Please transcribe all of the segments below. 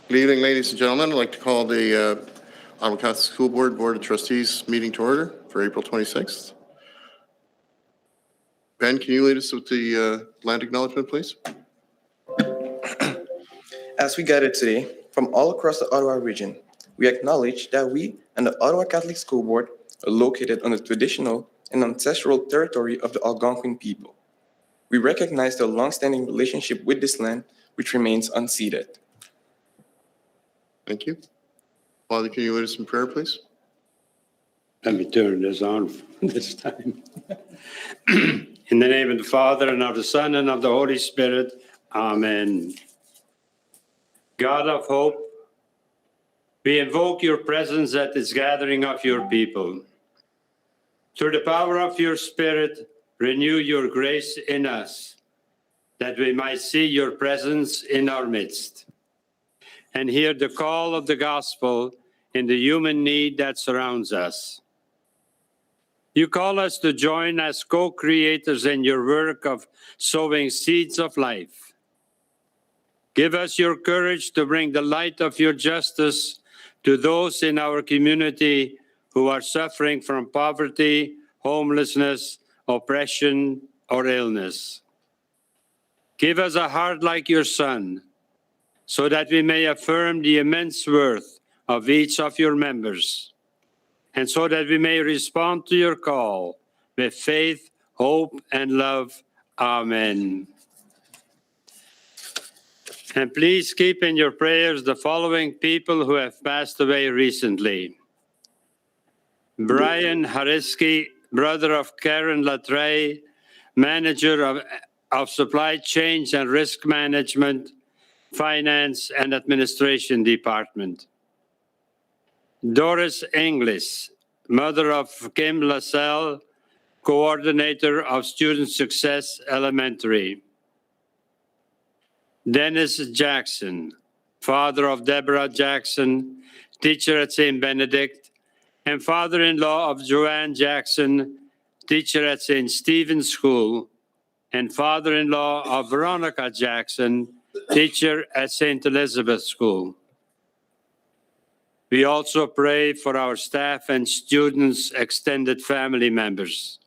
Good evening, ladies and gentlemen. I'd like to call the Ottawa Catholic School Board of Trustees meeting to order for April 26th. Ben, can you lead us with the land acknowledgement, please? As we gather today from all across the Ottawa region, we acknowledge that we and the Ottawa Catholic School Board are located on the traditional and ancestral territory of the Algonquin people. We recognize their long-standing relationship with this land, which remains unceded. Thank you. Father, can you lead us in prayer, please? Let me turn this on this time. In the name of the Father, and of the Son, and of the Holy Spirit. Amen. God of hope, we invoke your presence at this gathering of your people. Through the power of your Spirit, renew your grace in us, that we might see your presence in our midst and hear the call of the gospel in the human need that surrounds us. You call us to join as co-creators in your work of sowing seeds of life. Give us your courage to bring the light of your justice to those in our community who are suffering from poverty, homelessness, oppression, or illness. Give us a heart like your Son, so that we may affirm the immense worth of each of your members, and so that we may respond to your call with faith, hope, and love. Amen. And please keep in your prayers the following people who have passed away recently. Brian Hariski, brother of Karen Latray, manager of supply chains and risk management, finance and administration department. Doris Inglis, mother of Kim LaSalle, coordinator of Student Success Elementary. Dennis Jackson, father of Deborah Jackson, teacher at St. Benedict, and father-in-law of Joanne Jackson, teacher at St. Stephen's School, and father-in-law of Veronica Jackson, teacher at St. Elizabeth School. We also pray for our staff and students' extended family members,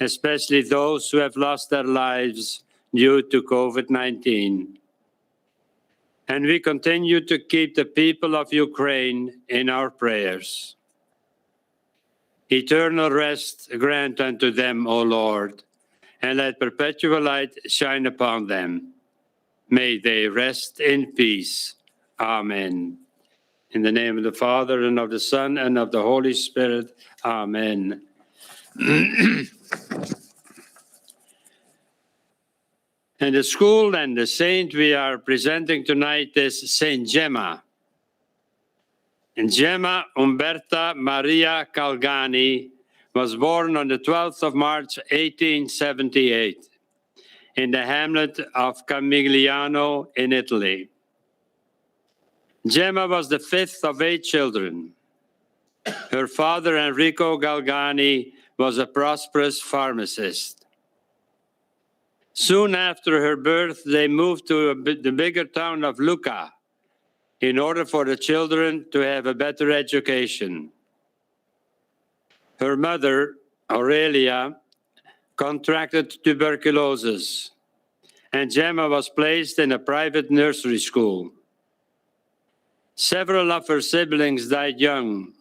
especially those who have lost their lives due to COVID-19. And we continue to keep the people of Ukraine in our prayers. Eternal rest grant unto them, O Lord, and let perpetual light shine upon them. May they rest in peace. Amen. In the name of the Father, and of the Son, and of the Holy Spirit. Amen. And the school and the saint we are presenting tonight is Saint Gemma. And Gemma Umberta Maria Calgani was born on the 12th of March, 1878, in the hamlet of Camigliano in Italy. Gemma was the fifth of 8 children. Her father, Enrico Galgani, was a prosperous pharmacist. Soon after her birth, they moved to the bigger town of Lucca in order for the children to have a better education. Her mother, Aurelia, contracted tuberculosis, and Gemma was placed in a private nursery school. Several of her siblings died young,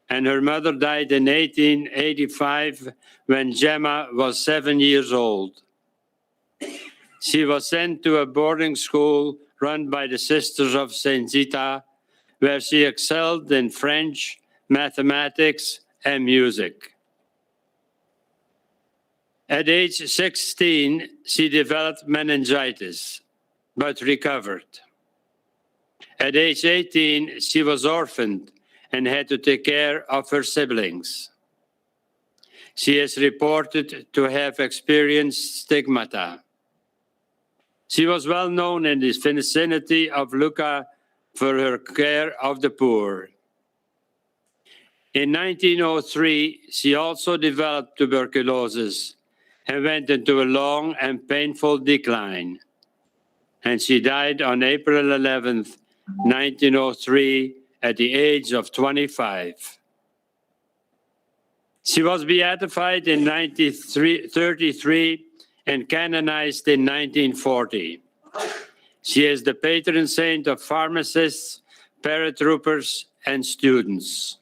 and her mother died in 1885 when Gemma was 7 years old. She was sent to a boarding school run by the Sisters of St. Zita, where she excelled in French, mathematics, and music. At age 16, she developed meningitis, but recovered. At age 18, she was orphaned and had to take care of her siblings. She is reported to have experienced stigmata. She was well known in the vicinity of Lucca for her care of the poor. In 1903, she also developed tuberculosis and went into a long and painful decline. And she died on April 11th, 1903, at the age of 25. She was beatified in 1933 and canonized in 1940. She is the patron saint of pharmacists, paratroopers, and students.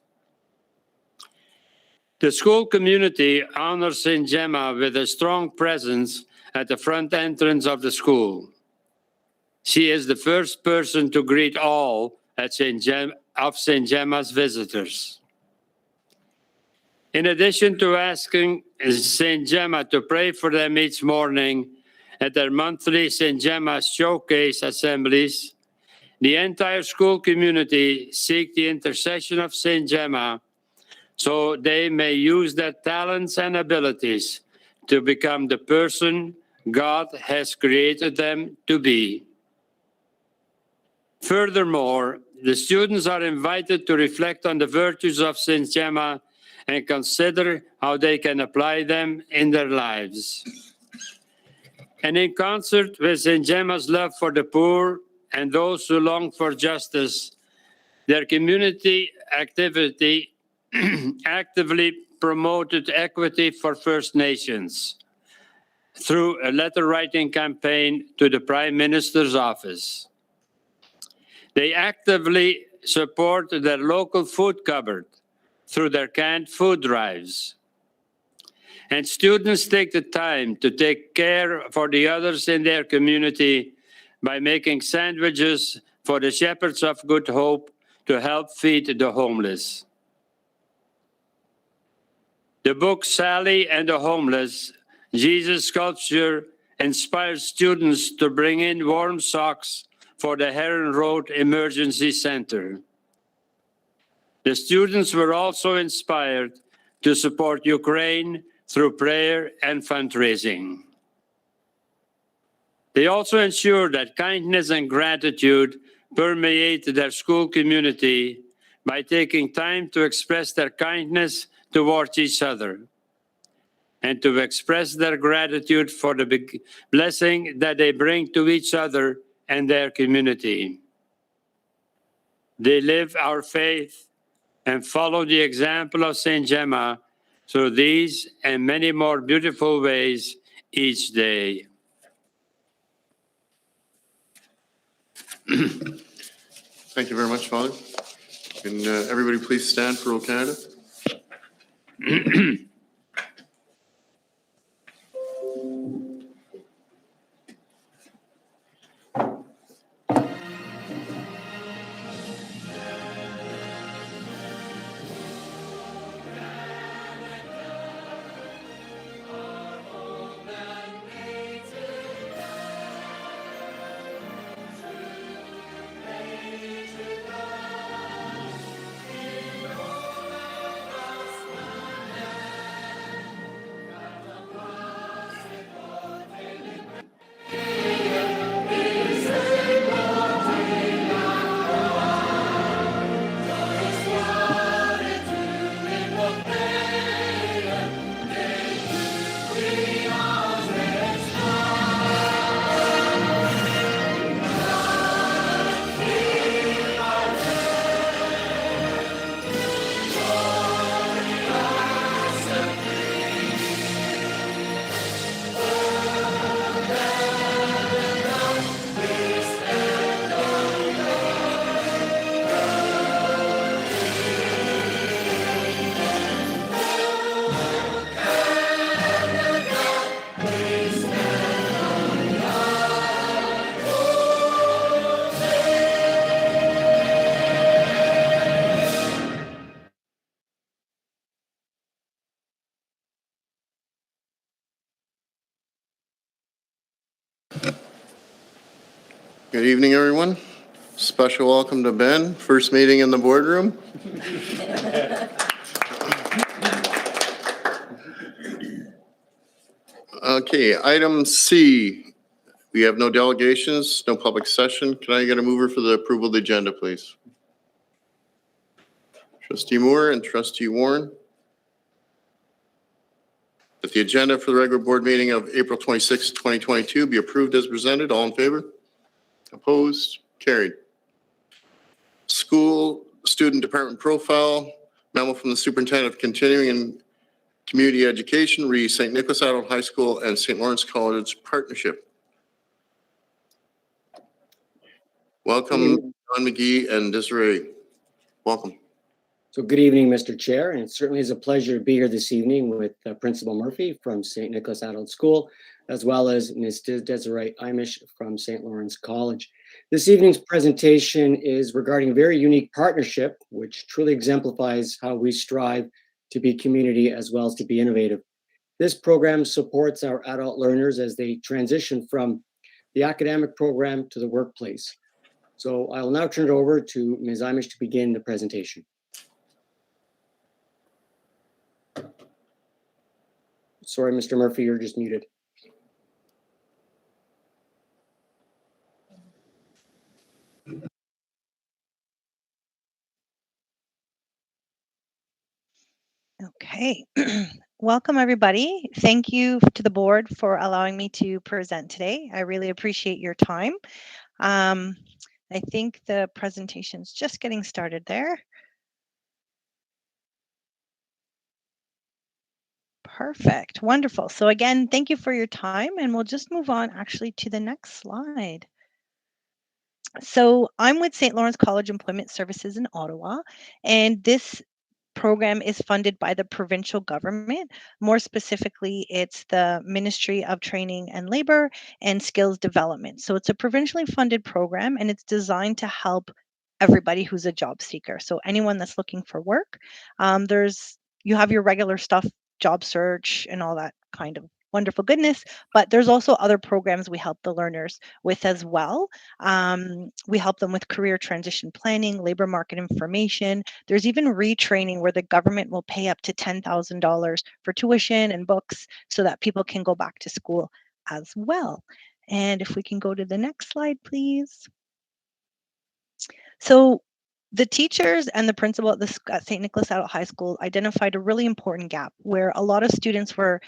The school community honors St. Gemma with a strong presence at the front entrance of the school. She is the first person to greet all at St. Gemma's visitors. In addition to asking St. Gemma to pray for them each morning at their monthly St. Gemma Showcase assemblies, the entire school community seek the intercession of St. Gemma so they may use their talents and abilities to become the person God has created them to be. Furthermore, the students are invited to reflect on the virtues of St. Gemma and consider how they can apply them in their lives. And in concert with St. Gemma's love for the poor and those who long for justice, their community actively promoted equity for First Nations through a letter-writing campaign to the Prime Minister's office. They actively support their local food cupboard through their canned food drives. And students take the time to take care for the others in their community by making sandwiches for the Shepherds of Good Hope to help feed the homeless. The book Sally and the Homeless, Jesus' Sculpture, inspires students to bring in warm socks for the Heron Road Emergency Center. The students were also inspired to support Ukraine through prayer and fundraising. They also ensure that kindness and gratitude permeate their school community by taking time to express their kindness towards each other and to express their gratitude for the big blessing that they bring to each other and their community. They live our faith and follow the example of St. Gemma through these and many more beautiful ways each day. Thank you very much, Father. Can everybody please stand for O Canada? Good evening, everyone. Special welcome to Ben, first meeting in the boardroom. Okay, item C. We have no delegations, no public session. Can I get a mover for the approval of the agenda, please? Trustee Moore and Trustee Warren. That the agenda for the regular board meeting of April 26, 2022 be approved as presented. All in favor? Opposed? Carried. School Student Department Profile, memo from the Superintendent of Continuing and Community Education, re St. Nicholas Adult High School and St. Lawrence College Partnership. Welcome, John McGee and Desiree. Welcome. So good evening, Mr. Chair, and it certainly is a pleasure to be here this evening with Principal Murphy from St. Nicholas Adult School, as well as Ms. Desiree Imish from St. Lawrence College. This evening's presentation is regarding a very unique partnership, which truly exemplifies how we strive to be community as well as to be innovative. This program supports our adult learners as they transition from the academic program to the workplace. So I will now turn it over to Ms. Imish to begin the presentation. Sorry, Mr. Murphy, you're just muted. Okay. Welcome, everybody. Thank you to the board for allowing me to present today. I really appreciate your time. I think the presentation's just getting started there. Perfect. Wonderful. So again, thank you for your time, and we'll just move on actually to the next slide. So I'm with St. Lawrence College Employment Services in Ottawa, and this program is funded by the provincial government. More specifically, it's the Ministry of Training and Labor and Skills Development. So it's a provincially funded program, and it's designed to help everybody who's a job seeker. So anyone that's looking for work, you have your regular stuff, job search and all that kind of wonderful goodness, but there's also other programs we help the learners with as well. We help them with career transition planning, labor market information. There's even retraining where the government will pay up to $10,000 for tuition and books so that people can go back to school as well. And if we can go to the next slide, please. So the teachers and the principal at St. Nicholas Adult High School identified a really important gap where a lot of students the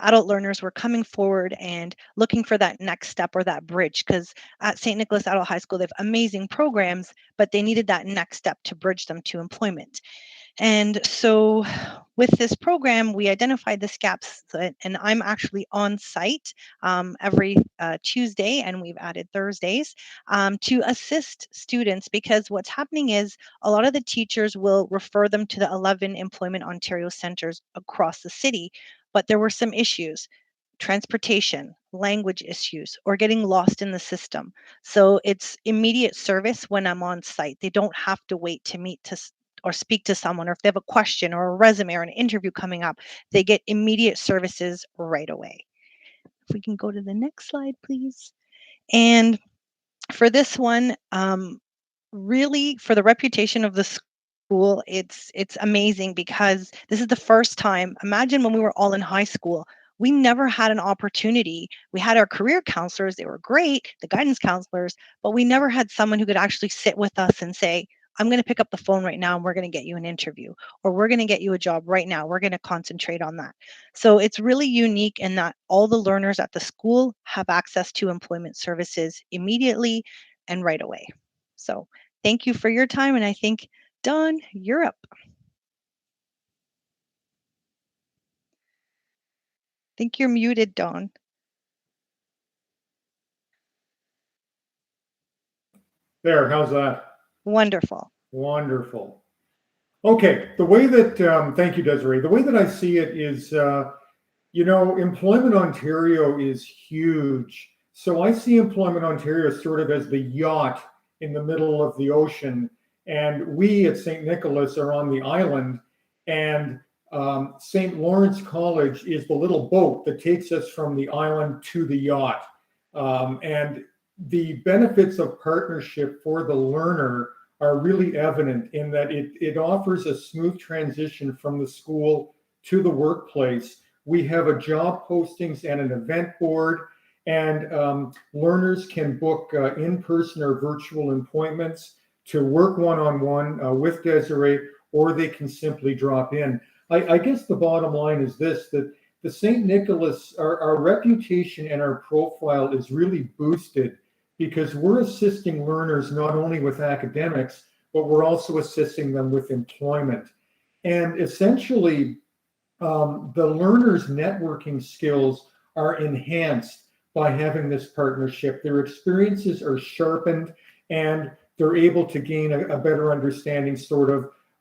adult learners were coming forward and looking for that next step or that bridge, because at St. Nicholas Adult High School, they have amazing programs, but they needed that next step to bridge them to employment. And so with this program, we identified this gaps, and I'm actually on site every Tuesday, and we've added Thursdays to assist students, because what's happening is a lot of the teachers will refer them to the 11 Employment Ontario centers across the city, but there were some issues. Transportation, language issues, or getting lost in the system. So it's immediate service when I'm on site. They don't have to wait to meet or speak to someone, or if they have a question or a resume or an interview coming up, they get immediate services right away. If we can go to the next slide, please. And for this one, really for the reputation of the school, it's amazing, because this is the first time. Imagine when we were all in high school, we never had an opportunity. We had our career counselors, they were great, the guidance counselors, but we never had someone who could actually sit with us and say, I'm going to pick up the phone right now and we're going to get you an interview, or we're going to get you a job right now. We're going to concentrate on that. So it's really unique in that all the learners at the school have access to employment services immediately and right away. So thank you for your time. And I think, Dawn, you're up. I think you're muted, Dawn. There, how's that? Wonderful. Wonderful. Okay, the way that, thank you, Desiree. The way that I see it is, Employment Ontario is huge. So I see Employment Ontario sort of as the yacht in the middle of the ocean. And we at St. Nicholas are on the island. And St. Lawrence College is the little boat that takes us from the island to the yacht. And the benefits of partnership for the learner are really evident in that it offers a smooth transition from the school to the workplace. We have a job postings and an event board, and learners can book in-person or virtual appointments to work one-on-one with Desiree, or they can simply drop in. I guess the bottom line is this, that the St. Nicholas, our reputation and our profile is really boosted because we're assisting learners not only with academics, but we're also assisting them with employment. And essentially, the learners' networking skills are enhanced by having this partnership. Their experiences are sharpened, and they're able to gain a better understanding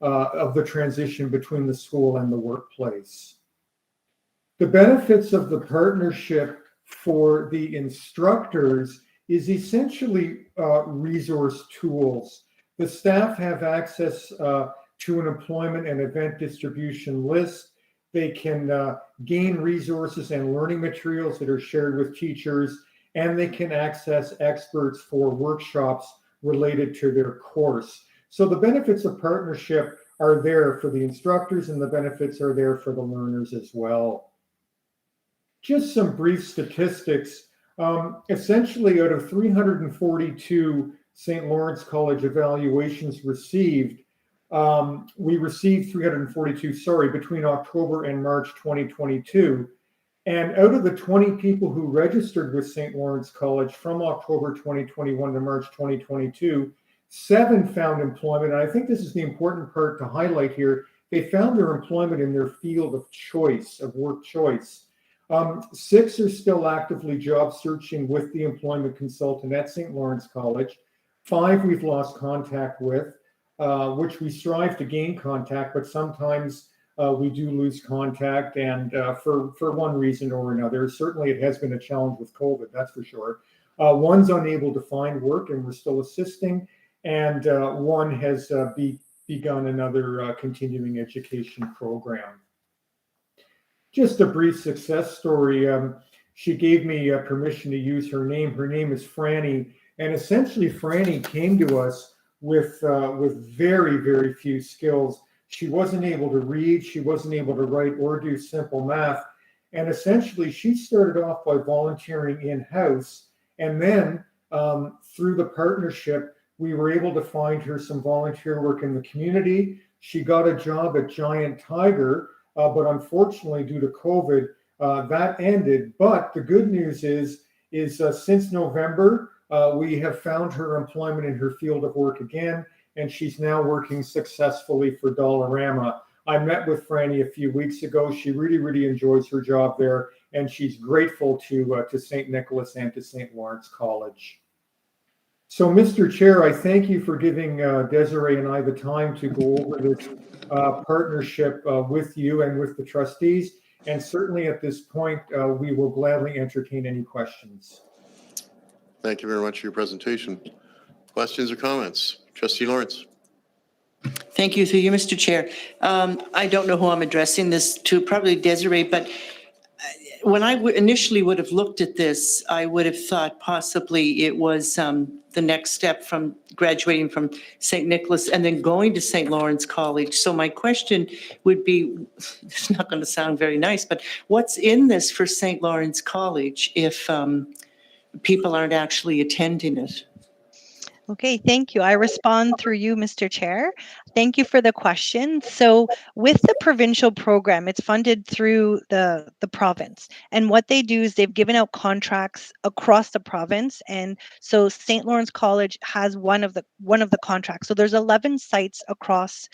of the transition between the school and the workplace. The benefits of the partnership for the instructors is essentially resource tools. The staff have access to an employment and event distribution list. They can gain resources and learning materials that are shared with teachers, and they can access experts for workshops related to their course. So the benefits of partnership are there for the instructors, and the benefits are there for the learners as well. Just some brief statistics. Essentially, out of 342 St. Lawrence College evaluations received, we received 342, between October and March 2022. And out of the 20 people who registered with St. Lawrence College from October 2021 to March 2022, 7 found employment. And I think this is the important part to highlight here. They found their employment in their field of choice, of work choice. 6 are still actively job searching with the employment consultant at St. Lawrence College. 5 we've lost contact with, which we strive to gain contact, but sometimes we do lose contact, and for one reason or another. Certainly it has been a challenge with COVID, that's for sure. 1's unable to find work, and we're still assisting, and 1 has begun another continuing education program. Just a brief success story. She gave me permission to use her name. Her name is Franny, and essentially Franny came to us with very, very few skills. She wasn't able to read, she wasn't able to write or do simple math, and essentially she started off by volunteering in-house, and then through the partnership, we were able to find her some volunteer work in the community. She got a job at Giant Tiger, but unfortunately, due to COVID, that ended. But the good news is since November, we have found her employment in her field of work again, and she's now working successfully for Dollarama. I met with Franny a few weeks ago. She really, really enjoys her job there, and she's grateful to St. Nicholas and to St. Lawrence College. So, Mr. Chair, I thank you for giving Desiree and I the time to go over this partnership with you and with the trustees. And certainly at this point, we will gladly entertain any questions. Thank you very much for your presentation. Questions or comments? Trustee Lawrence. Thank you. Through you, Mr. Chair. I don't know who I'm addressing this to, probably Desiree, but when I initially would have looked at this, I would have thought possibly it was the next step from graduating from St. Nicholas and then going to St. Lawrence College. So my question would be, it's not going to sound very nice, but what's in this for St. Lawrence College if people aren't actually attending it? Okay, thank you. I respond through you, Mr. Chair. Thank you for the question. So with the provincial program, it's funded through the province. And what they do is they've given out contracts across the province. And so St. Lawrence College has one of the contracts. So there's 11 sites across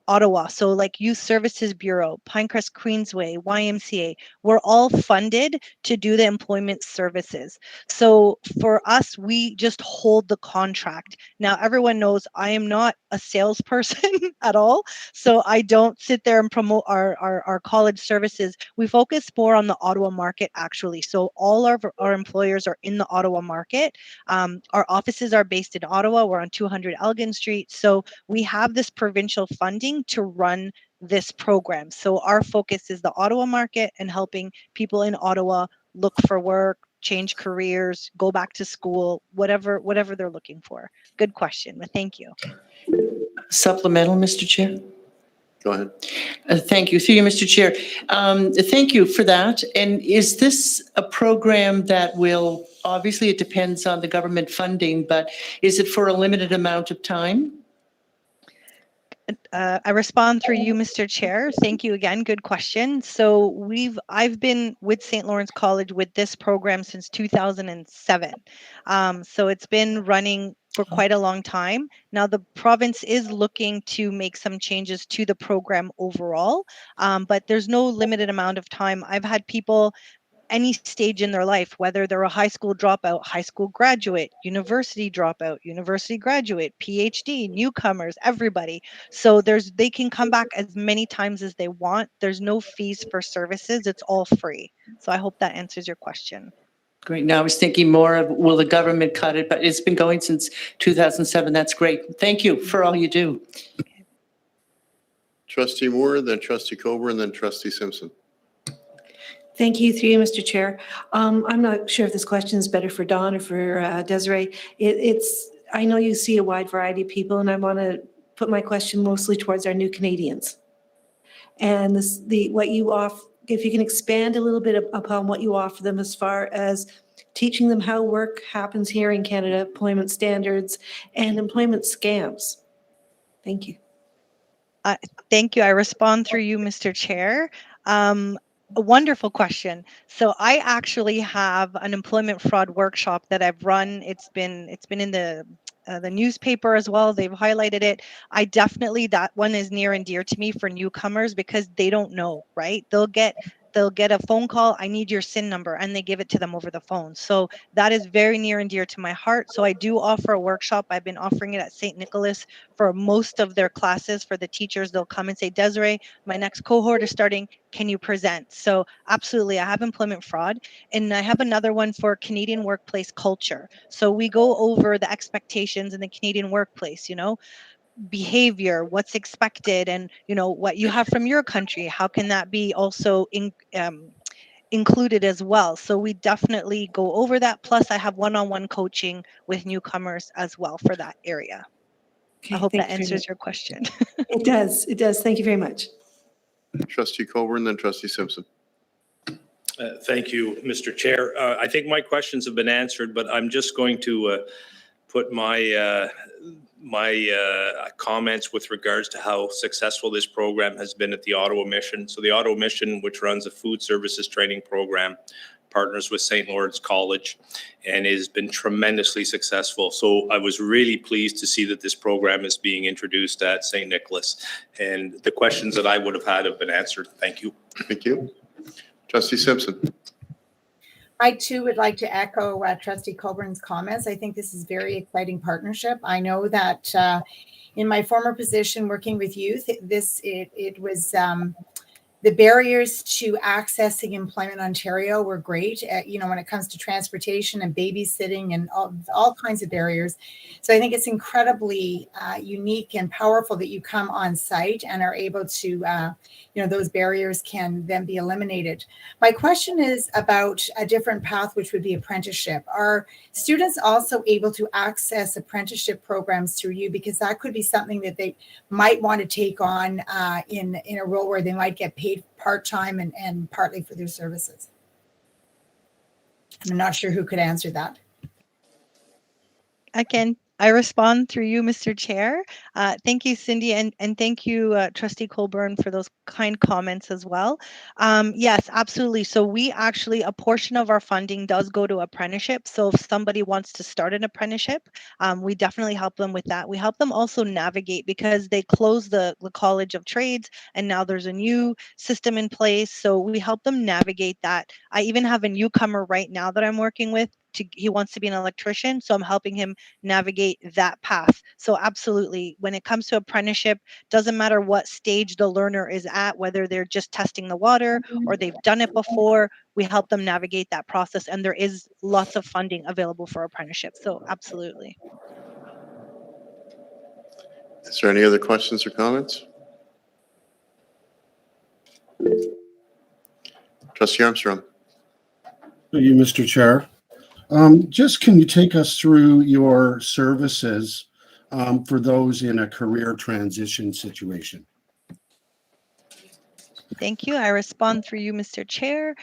Ottawa. So like Youth Services Bureau, Pinecrest Queensway, YMCA, we're all funded to do the employment services. So for us, we just hold the contract. Now, everyone knows I am not a salesperson at all. So I don't sit there and promote our college services. We focus more on the Ottawa market, actually. So all our employers are in the Ottawa market. Our offices are based in Ottawa. We're on 200 Elgin Street. So we have this provincial funding to run this program. So our focus is the Ottawa market and helping people in Ottawa look for work, change careers, go back to school, whatever they're looking for. Good question, but thank you. Supplemental, Mr. Chair? Go ahead. Thank you. Through you, Mr. Chair. Thank you for that. And is this a program that will, obviously it depends on the government funding, but is it for a limited amount of time? I respond through you, Mr. Chair. Thank you again. Good question. So I've been with St. Lawrence College with this program since 2007. So it's been running for quite a long time. Now the province is looking to make some changes to the program overall, but there's no limited amount of time. I've had people any stage in their life, whether they're a high school dropout, high school graduate, university dropout, university graduate, PhD, newcomers, everybody. So they can come back as many times as they want. There's no fees for services. It's all free. So I hope that answers your question. Great. Now I was thinking more of, will the government cut it? But it's been going since 2007. That's great. Thank you for all you do. Trustee Moore, then Trustee Coburn, then Trustee Simpson. Thank you, through you, Mr. Chair. I'm not sure if this question is better for Dawn or for Desiree. I know you see a wide variety of people, and I want to put my question mostly towards our new Canadians. And what you offer, if you can expand a little bit upon what you offer them as far as teaching them how work happens here in Canada, employment standards, and employment scams. Thank you. Thank you. I respond through you, Mr. Chair. A wonderful question. So I actually have an employment fraud workshop that I've run. It's been in the newspaper as well. They've highlighted it. That one is near and dear to me for newcomers because they don't know, right? They'll get a phone call, I need your SIN number, and they give it to them over the phone. So that is very near and dear to my heart. So I do offer a workshop. I've been offering it at St. Nicholas for most of their classes. For the teachers, they'll come and say, Desiree, my next cohort is starting. Can you present? So absolutely, I have employment fraud. And I have another one for Canadian workplace culture. So we go over the expectations in the Canadian workplace, behavior, what's expected, and what you have from your country. How can that be also included as well? So we definitely go over that. Plus I have one-on-one coaching with newcomers as well for that area. Okay, I hope that thank you very answers much. your question. It does. Thank you very much. Trustee Coburn, then Trustee Simpson. Thank you, Mr. Chair. I think my questions have been answered, but I'm just going to put my comments with regards to how successful this program has been at the Ottawa Mission. So the Ottawa Mission, which runs a food services training program, partners with St. Lawrence College, and has been tremendously successful. So I was really pleased to see that this program is being introduced at St. Nicholas, and the questions that I would have had have been answered. Thank you. Thank you. Trustee Simpson. I too would like to echo Trustee Coburn's comments. I think this is a very exciting partnership. I know that in my former position working with youth, it was the barriers to accessing employment in Ontario were great, when it comes to transportation and babysitting and all kinds of barriers. So I think it's incredibly unique and powerful that you come on site and are able to, those barriers can then be eliminated. My question is about a different path, which would be apprenticeship. Are students also able to access apprenticeship programs through you? Because that could be something that they might want to take on in a role where they might get paid part-time and partly for their services. I'm not sure who could answer that. I respond through you, Mr. Chair. Thank you, Cindy, and thank you, Trustee Colburn, for those kind comments as well. Yes, absolutely. So a portion of our funding does go to apprenticeship. So if somebody wants to start an apprenticeship, we definitely help them with that. We help them also navigate because they closed the College of Trades and now there's a new system in place. So we help them navigate that. I even have a newcomer right now that I'm working with. He wants to be an electrician, so I'm helping him navigate that path. So absolutely, when it comes to apprenticeship, doesn't matter what stage the learner is at, whether they're just testing the water or they've done it before, we help them navigate that process, and there is lots of funding available for apprenticeship. So absolutely. Is there any other questions or comments? Trustee Armstrong. Thank you, Mr. Chair. Just can you take us through your services for those in a career transition situation? Thank you. I respond through you, Mr. Chair.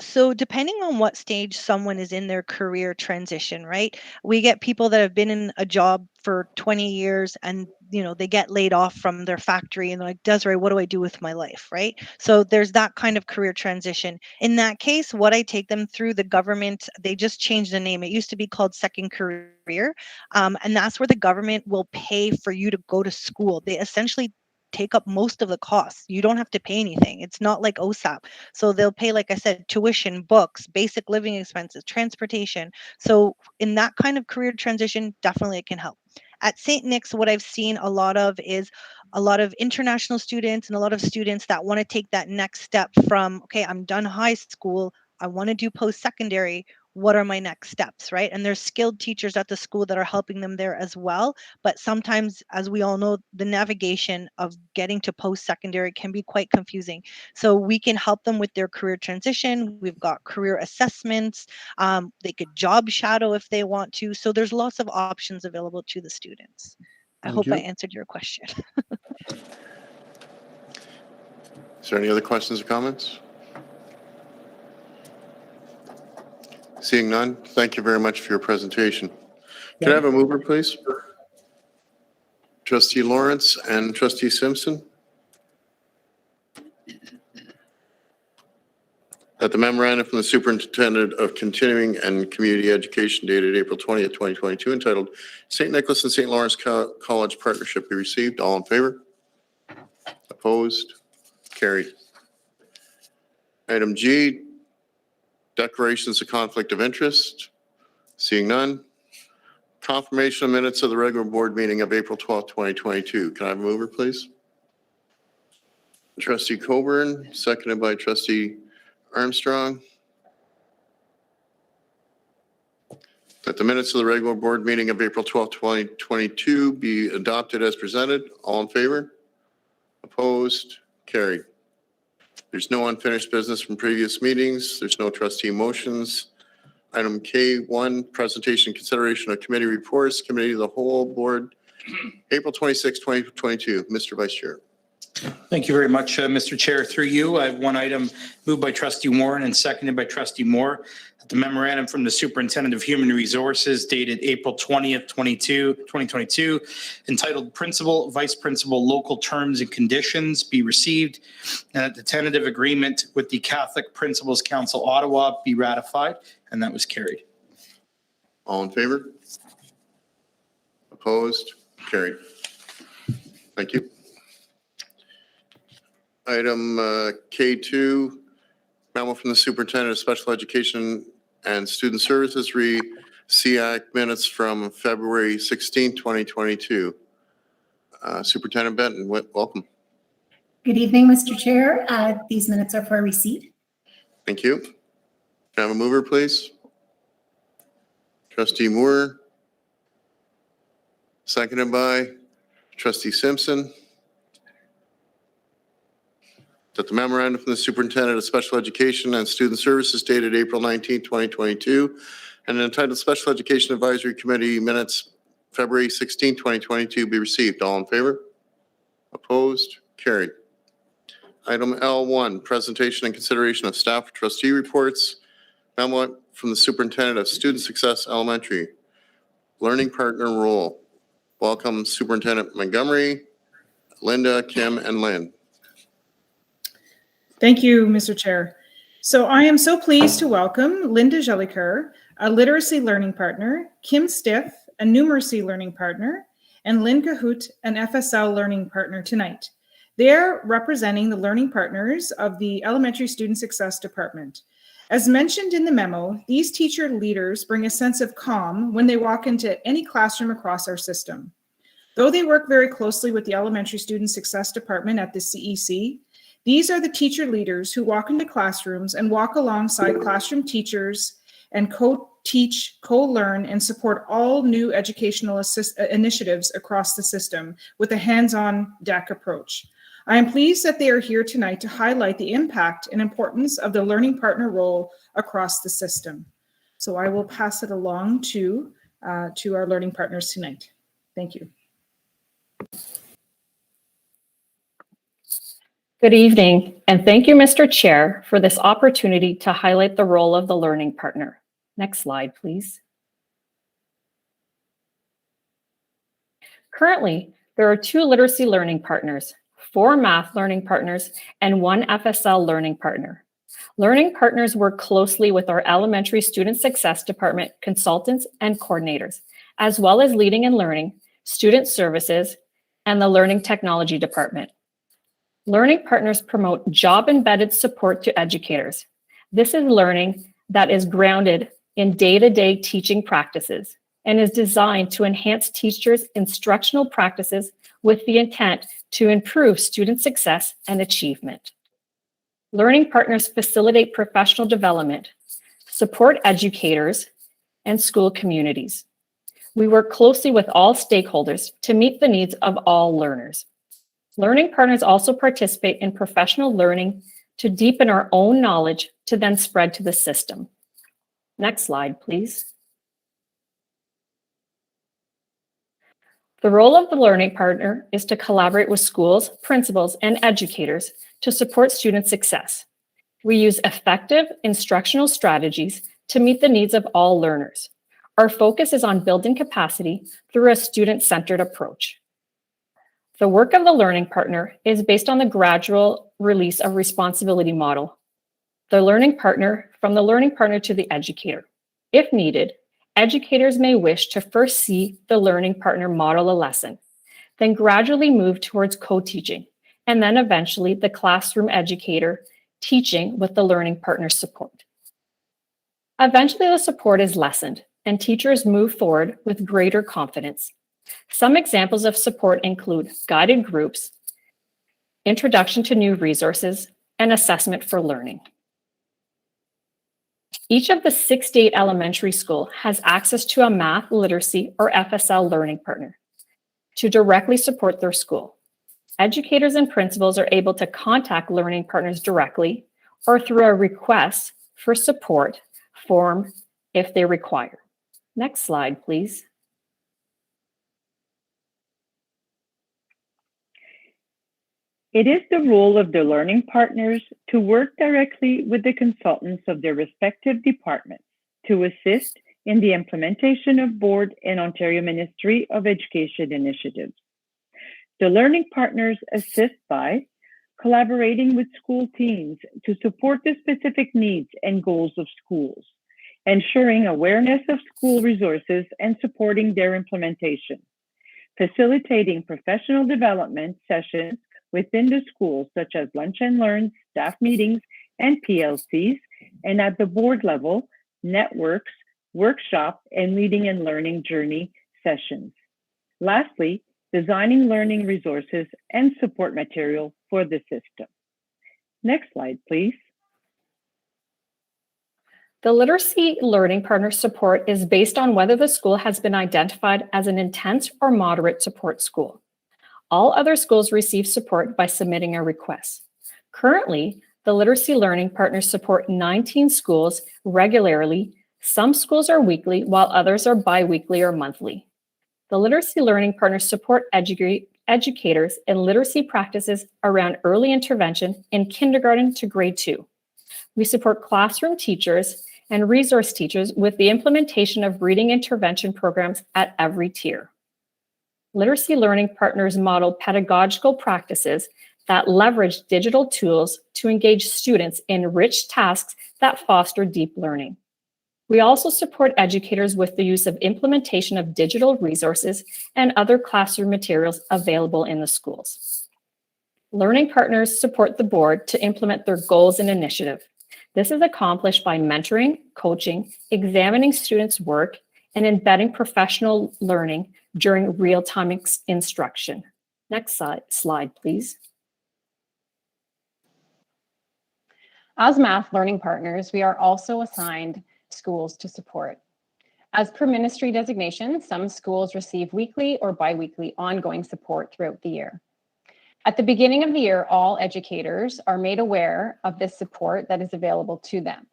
So depending on what stage someone is in their career transition, right? We get people that have been in a job for 20 years and they get laid off from their factory and they're like, Desiree, what do I do with my life, right? So there's that kind of career transition. In that case, what I take them through, the government, they just changed the name. It used to be called Second Career. And that's where the government will pay for you to go to school. They essentially take up most of the costs. You don't have to pay anything. It's not like OSAP. So they'll pay, like I said, tuition, books, basic living expenses, transportation. So in that kind of career transition, definitely it can help. At St. Nick's, what I've seen a lot of is a lot of international students and a lot of students that want to take that next step from, okay, I'm done high school, I want to do post-secondary. What are my next steps, right? And there's skilled teachers at the school that are helping them there as well. But sometimes, as we all know, the navigation of getting to post-secondary can be quite confusing. So we can help them with their career transition. We've got career assessments. They could job shadow if they want to. So there's lots of options available to the students. I Thank hope I you. answered your question. Is there any other questions or comments? Seeing none, thank you very much for your presentation. Can I have a mover, please? Trustee Lawrence and Trustee Simpson? That the memorandum from the Superintendent of Continuing and Community Education dated April 20th, 2022, entitled St. Nicholas and St. Lawrence College Partnership be received. All in favor? Opposed? Carried. Item G, declarations of conflict of interest. Seeing none. Confirmation of minutes of the regular board meeting of April 12th, 2022. Can I have a mover, please? Trustee Coburn, seconded by Trustee Armstrong. That the minutes of the regular board meeting of April 12th, 2022 be adopted as presented. All in favor? Opposed? Carried. There's no unfinished business from previous meetings. There's no trustee motions. Item K1, presentation consideration of committee reports, committee of the whole board, April 26, 2022. Mr. Vice Chair. Thank you very much, Mr. Chair. Through you, I have one item moved by Trustee Warren and seconded by Trustee Moore. The memorandum from the Superintendent of Human Resources dated April 20th, 2022, entitled Principal, Vice Principal Local Terms and Conditions be received, and that the tentative agreement with the Catholic Principals Council Ottawa be ratified, and that was carried. All in favor? Opposed? Carried. Thank you. Item K2, memo from the Superintendent of Special Education and Student Services re SEAC minutes from February 16, 2022. Superintendent Benton, welcome. Good evening, Mr. Chair. These minutes are for receipt. Thank you. Can I have a mover, please? Trustee Moore. Seconded by Trustee Simpson. That the memorandum from the Superintendent of Special Education and Student Services dated April 19, 2022, and entitled Special Education Advisory Committee minutes February 16, 2022 be received. All in favor? Opposed? Carried. Item L1, presentation and consideration of staff trustee reports. Memo from the Superintendent of Student Success Elementary. Learning partner role. Welcome Superintendent Montgomery, Linda, Kim, and Lynn. Thank you, Mr. Chair. So I am so pleased to welcome Linda Jellicoeur, a literacy learning partner, Kim Stiff, a numeracy learning partner, and Lynn Cahoot, an FSL learning partner tonight. They are representing the learning partners of the Elementary Student Success Department. As mentioned in the memo, these teacher leaders bring a sense of calm when they walk into any classroom across our system. Though they work very closely with the Elementary Student Success Department at the CEC, these are the teacher leaders who walk into classrooms and walk alongside classroom teachers and co-teach, co-learn, and support all new educational initiatives across the system with a hands-on deck approach. I am pleased that they are here tonight to highlight the impact and importance of the learning partner role across the system. So I will pass it along to our learning partners tonight. Thank you. Good evening, and thank you, Mr. Chair, for this opportunity to highlight the role of the learning partner. Next slide, please. Currently, there are 2 literacy learning partners, 4 math learning partners, and 1 FSL learning partner. Learning partners work closely with our elementary student success department consultants and coordinators, as well as leading and learning, student services, and the learning technology department. Learning partners promote job-embedded support to educators. This is learning that is grounded in day-to-day teaching practices and is designed to enhance teachers' instructional practices with the intent to improve student success and achievement. Learning partners facilitate professional development, support educators, and school communities. We work closely with all stakeholders to meet the needs of all learners. Learning partners also participate in professional learning to deepen our own knowledge to then spread to the system. Next slide, please. The role of the learning partner is to collaborate with schools, principals, and educators to support student success. We use effective instructional strategies to meet the needs of all learners. Our focus is on building capacity through a student-centered approach. The work of the learning partner is based on the gradual release of responsibility model. The learning partner from the learning partner to the educator. If needed, educators may wish to first see the learning partner model a lesson, then gradually move towards co-teaching, and then eventually the classroom educator teaching with the learning partner support. Eventually, the support is lessened and teachers move forward with greater confidence. Some examples of support include guided groups, introduction to new resources, and assessment for learning. Each of the 68 elementary schools has access to a math, literacy, or FSL learning partner to directly support their school. Educators and principals are able to contact learning partners directly or through a request for support form if they require. Next slide, please. It is the role of the learning partners to work directly with the consultants of their respective departments to assist in the implementation of Board and Ontario Ministry of Education initiatives. The learning partners assist by collaborating with school teams to support the specific needs and goals of schools, ensuring awareness of school resources and supporting their implementation, facilitating professional development sessions within the schools, such as lunch and learns, staff meetings, and PLCs, and at the board level, networks, workshops, and leading and learning journey sessions. Lastly, designing learning resources and support material for the system. Next slide, please. The literacy learning partner support is based on whether the school has been identified as an intense or moderate support school. All other schools receive support by submitting a request. Currently, the literacy learning partners support 19 schools regularly. Some schools are weekly, while others are bi-weekly or monthly. The literacy learning partners support educators in literacy practices around early intervention in kindergarten to grade 2. We support classroom teachers and resource teachers with the implementation of reading intervention programs at every tier. Literacy learning partners model pedagogical practices that leverage digital tools to engage students in rich tasks that foster deep learning. We also support educators with the use of implementation of digital resources and other classroom materials available in the schools. Learning partners support the board to implement their goals and initiative. This is accomplished by mentoring, coaching, examining students' work, and embedding professional learning during real-time instruction. Next slide, please. As math learning partners, we are also assigned schools to support. As per ministry designation, some schools receive weekly or bi-weekly ongoing support throughout the year. At the beginning of the year, all educators are made aware of this support that is available to them.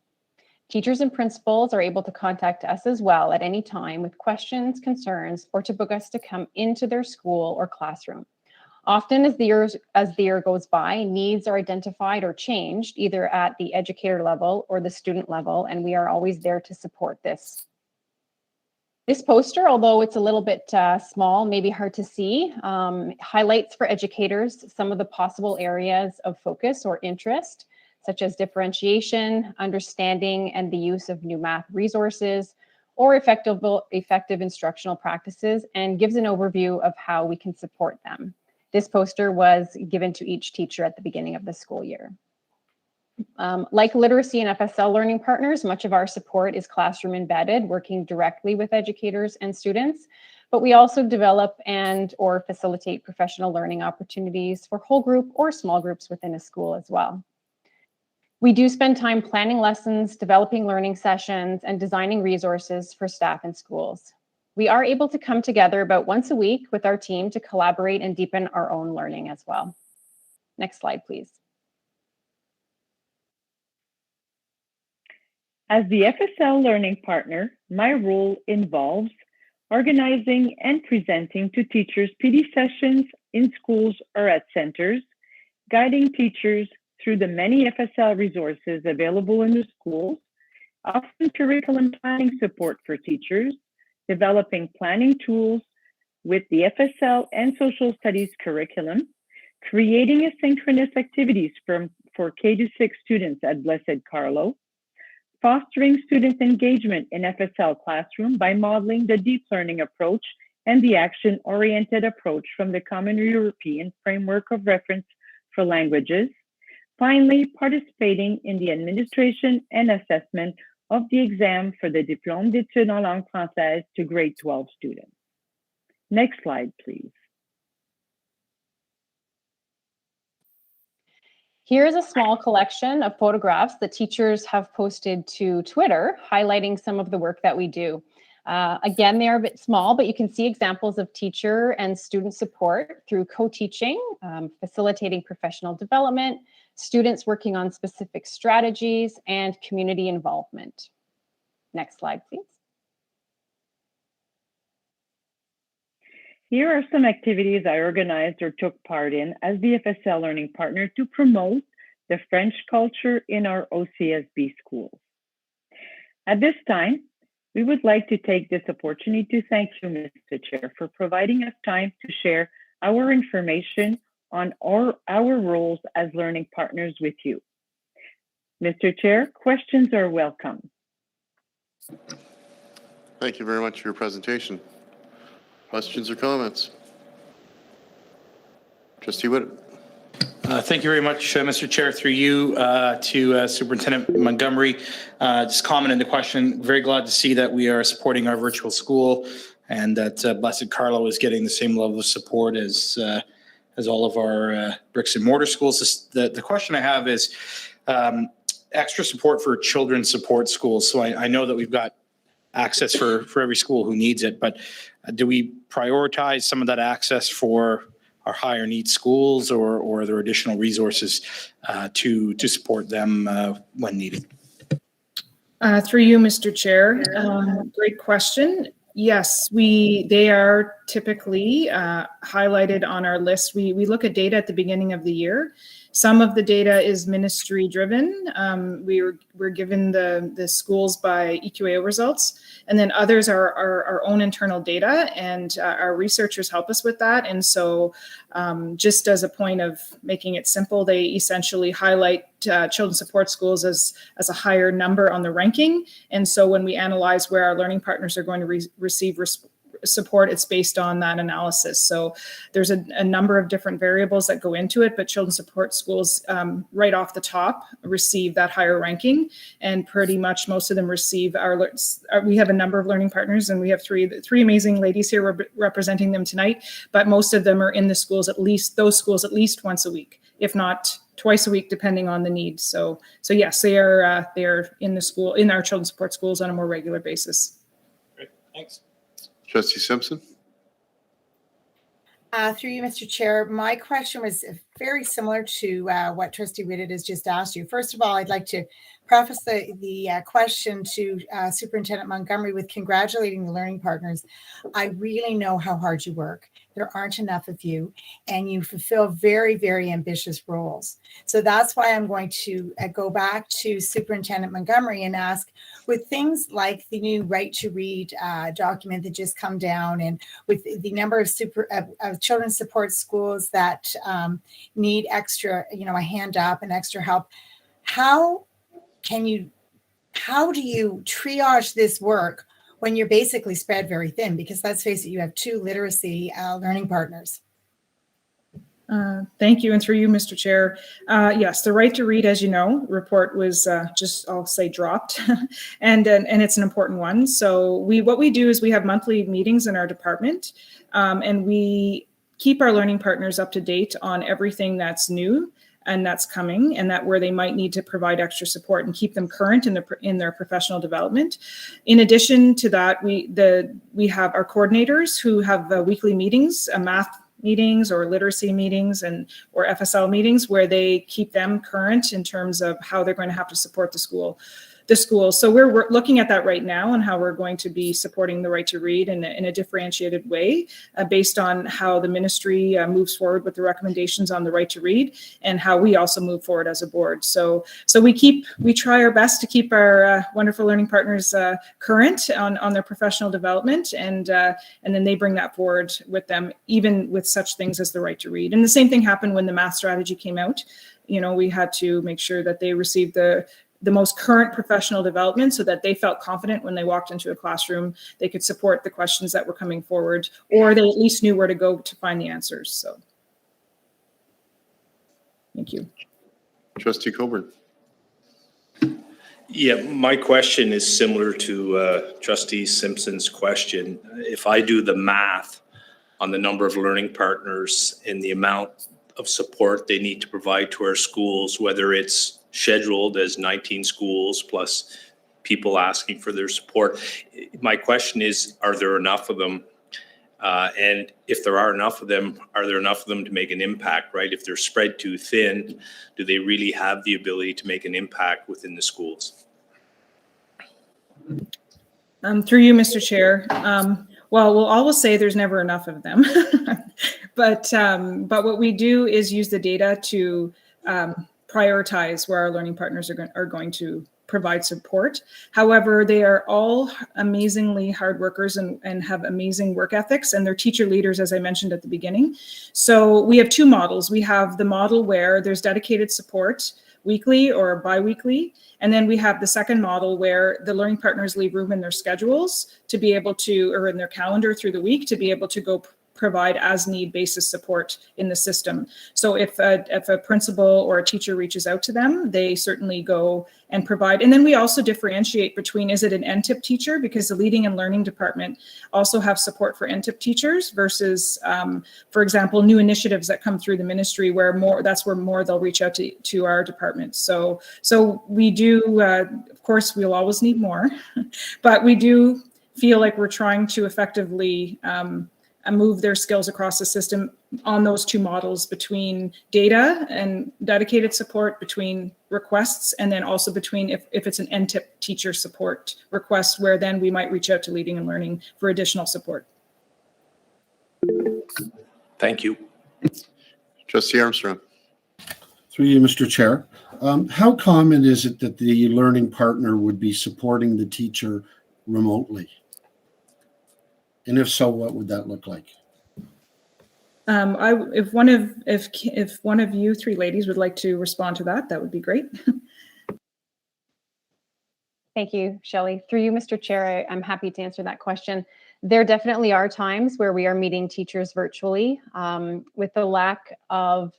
Teachers and principals are able to contact us as well at any time with questions, concerns, or to book us to come into their school or classroom. Often as the year goes by, needs are identified or changed either at the educator level or the student level, and we are always there to support this. This poster, although it's a little bit small, maybe hard to see, highlights for educators some of the possible areas of focus or interest, such as differentiation, understanding, and the use of new math resources, or effective instructional practices, and gives an overview of how we can support them. This poster was given to each teacher at the beginning of the school year. Like literacy and FSL learning partners, much of our support is classroom embedded, working directly with educators and students, but we also develop and or facilitate professional learning opportunities for whole group or small groups within a school as well. We do spend time planning lessons, developing learning sessions, and designing resources for staff and schools. We are able to come together about once a week with our team to collaborate and deepen our own learning as well. Next slide, please. As the FSL learning partner, my role involves organizing and presenting to teachers PD sessions in schools or at centers, guiding teachers through the many FSL resources available in the schools, offering curriculum planning support for teachers, developing planning tools with the FSL and social studies curriculum, creating asynchronous activities for K-6 students at Blessed Carlo, fostering student engagement in FSL classroom by modeling the deep learning approach and the action-oriented approach from the Common European Framework of Reference for Languages. Finally, participating in the administration and assessment of the exam for the Diplôme d'études en langue française to grade 12 students. Next slide, please. Here's a small collection of photographs that teachers have posted to Twitter, highlighting some of the work that we do. Again, they are a bit small, but you can see examples of teacher and student support through co-teaching, facilitating professional development, students working on specific strategies, and community involvement. Next slide, please. Here are some activities I organized or took part in as the FSL learning partner to promote the French culture in our OCSB schools. At this time, we would like to take this opportunity to thank you, Mr. Chair, for providing us time to share our information on our roles as learning partners with you. Mr. Chair, questions are welcome. Thank you very much for your presentation. Questions or comments? Trustee Whitt. Thank you very much, Mr. Chair. Through you to Superintendent Montgomery. Just commenting the question, very glad to see that we are supporting our virtual school and that Blessed Carlo is getting the same level of support as all of our bricks and mortar schools. The question I have is extra support for children's support schools. So I know that we've got access for every school who needs it, but do we prioritize some of that access for our higher needs schools, or are there additional resources to support them when needed? Through you, Mr. Chair. Great question. Yes, they are typically highlighted on our list. We look at data at the beginning of the year. Some of the data is ministry driven. We're given the schools by EQAO results, and then others are our own internal data, and our researchers help us with that. And so just as a point of making it simple, they essentially highlight children's support schools as a higher number on the ranking. And so when we analyze where our learning partners are going to receive support, it's based on that analysis. So there's a number of different variables that go into it, but children's support schools right off the top receive that higher ranking, and pretty much most of them receive we have a number of learning partners, and we have three amazing ladies here representing them tonight, but most of them are in the schools, those schools at least once a week, if not twice a week, depending on the need. So yes, they are in our children's support schools on a more regular basis. Great, thanks. Trustee Simpson. Through you, Mr. Chair, my question was very similar to what Trustee Whitted has just asked you. First of all, I'd like to preface the question to Superintendent Montgomery with congratulating the learning partners. I really know how hard you work. There aren't enough of you, and you fulfill very, very ambitious roles. So that's why I'm going to go back to Superintendent Montgomery and ask, with things like the new Right to Read document that just come down, and with the number of children's support schools that need extra, a hand up and extra help, how do you triage this work when you're basically spread very thin? Because let's face it, you have 2 literacy learning partners. Thank you. And through you, Mr. Chair. Yes, the Right to Read, as you know, report was I'll say dropped, and it's an important one. So what we do is we have monthly meetings in our department, and we keep our learning partners up to date on everything that's new and that's coming, and that where they might need to provide extra support and keep them current in their professional development. In addition to that, we have our coordinators who have weekly meetings, math meetings or literacy meetings or FSL meetings, where they keep them current in terms of how they're going to have to support the school. So we're looking at that right now and how we're going to be supporting the Right to Read in a differentiated way based on how the ministry moves forward with the recommendations on the Right to Read and how we also move forward as a board. So we try our best to keep our wonderful learning partners current on their professional development, and then they bring that forward with them, even with such things as the Right to Read. And the same thing happened when the math strategy came out. We had to make sure that they received the most current professional development so that they felt confident when they walked into a classroom, they could support the questions that were coming forward, or they at least knew where to go to find the answers. So thank you. Trustee Coburn. Yeah, my question is similar to Trustee Simpson's question. If I do the math on the number of learning partners and the amount of support they need to provide to our schools, whether it's scheduled as 19 schools plus people asking for their support. My question is, are there enough of them? And if there are enough of them, are there enough of them to make an impact, right? If they're spread too thin, do they really have the ability to make an impact within the schools? Through you, Mr. Chair. Well, we'll always say there's never enough of them, but what we do is use the data to prioritize where our learning partners are going to provide support. However, they are all amazingly hard workers and have amazing work ethics, and they're teacher leaders, as I mentioned at the beginning. So we have 2 models. We have the model where there's dedicated support weekly or bi-weekly, and then we have the second model where the learning partners leave room in their schedules to be able to, or in their calendar through the week, to be able to go provide as need basis support in the system. So if a principal or a teacher reaches out to them, they certainly go and provide. And then we also differentiate between, is it an NTIP teacher? Because the Leading and Learning Department also have support for NTIP teachers versus, for example, new initiatives that come through the ministry where that's where more they'll reach out to our department. So we do, of course, we'll always need more, but we do feel like we're trying to effectively move their skills across the system on those 2 models, between data and dedicated support, between requests, and then also between if it's an NTIP teacher support request, where then we might reach out to Leading and Learning for additional support. Thank you. Trustee Armstrong. Through you, Mr. Chair. How common is it that the learning partner would be supporting the teacher remotely? And if so, what would that look like? If one of you 3 ladies would like to respond to that, that would be great. Thank you, Shelley. Through you, Mr. Chair, I'm happy to answer that question. There definitely are times where we are meeting teachers virtually. With the lack of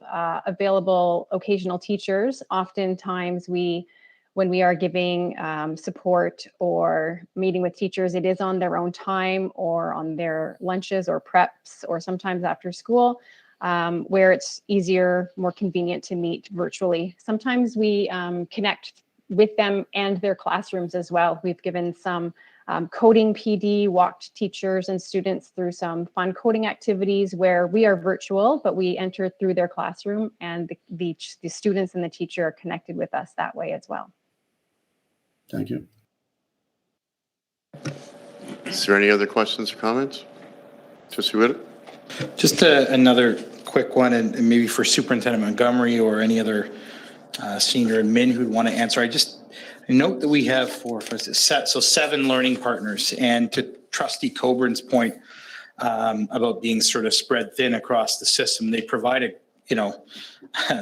available occasional teachers, oftentimes when we are giving support or meeting with teachers, it is on their own time or on their lunches or preps or sometimes after school, where it's easier, more convenient to meet virtually. Sometimes we connect with them and their classrooms as well. We've given some Coding PD walked teachers and students through some fun coding activities where we are virtual, but we enter through their classroom, and the students and the teacher are connected with us that way as well. Thank you. Is there any other questions or comments? Trustee Whitted? Just another quick one, and maybe for Superintendent Montgomery or any other senior admin who'd want to answer. I note that we have so 7 learning partners, and to Trustee Coburn's point about being sort of spread thin across the system, they provide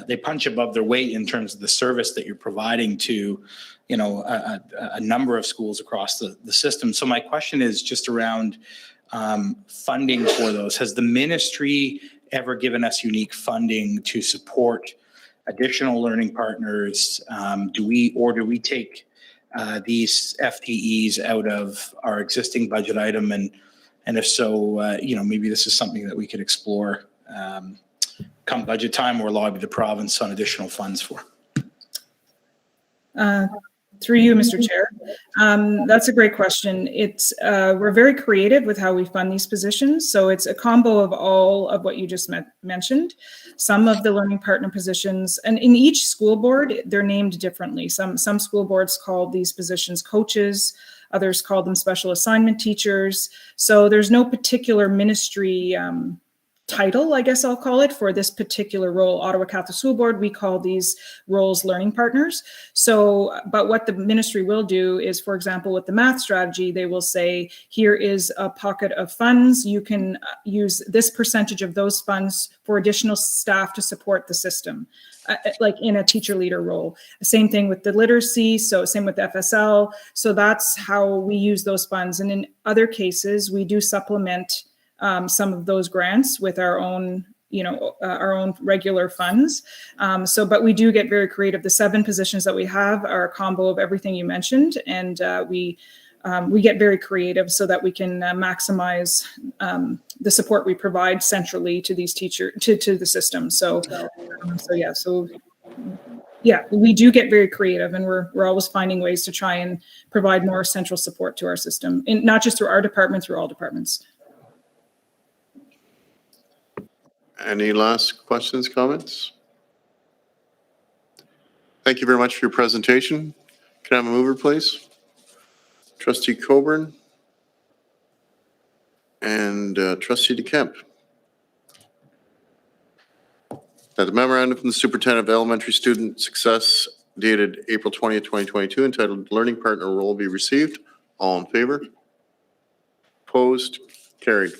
they punch above their weight in terms of the service that you're providing to, a number of schools across the system. So my question is just around funding for those. Has the ministry ever given us unique funding to support additional learning partners? Do we take these FTEs out of our existing budget item? And if so, maybe this is something that we could explore come budget time, or lobby the province on additional funds for. Through you, Mr. Chair. That's a great question. We're very creative with how we fund these positions. So it's a combo of all of what you just mentioned. Some of the learning partner positions, and in each school board, they're named differently. Some school boards call these positions coaches, others call them special assignment teachers. So there's no particular ministry title, I guess I'll call it, for this particular role. Ottawa Catholic School Board, we call these roles learning partners. So, but what the ministry will do is, for example, with the math strategy, they will say, here is a pocket of funds. You can use this percentage of those funds for additional staff to support the system, like in a teacher leader role. Same thing with the literacy. So same with FSL. So that's how we use those funds. And in other cases, we do supplement some of those grants with our own, our own regular funds. But we do get very creative. The 7 positions that we have are a combo of everything you mentioned, and we get very creative so that we can maximize the support we provide centrally to these to the system. Yeah, we do get very creative, and we're always finding ways to try and provide more central support to our system, and not just through our department, through all departments. Any last questions, comments? Thank you very much for your presentation. Can I have a mover, please? Trustee Coburn and Trustee DeKemp. That the memorandum from the Superintendent of Elementary Student Success dated April 20th, 2022, entitled Learning Partner Role be received. All in favor? Opposed? Carried.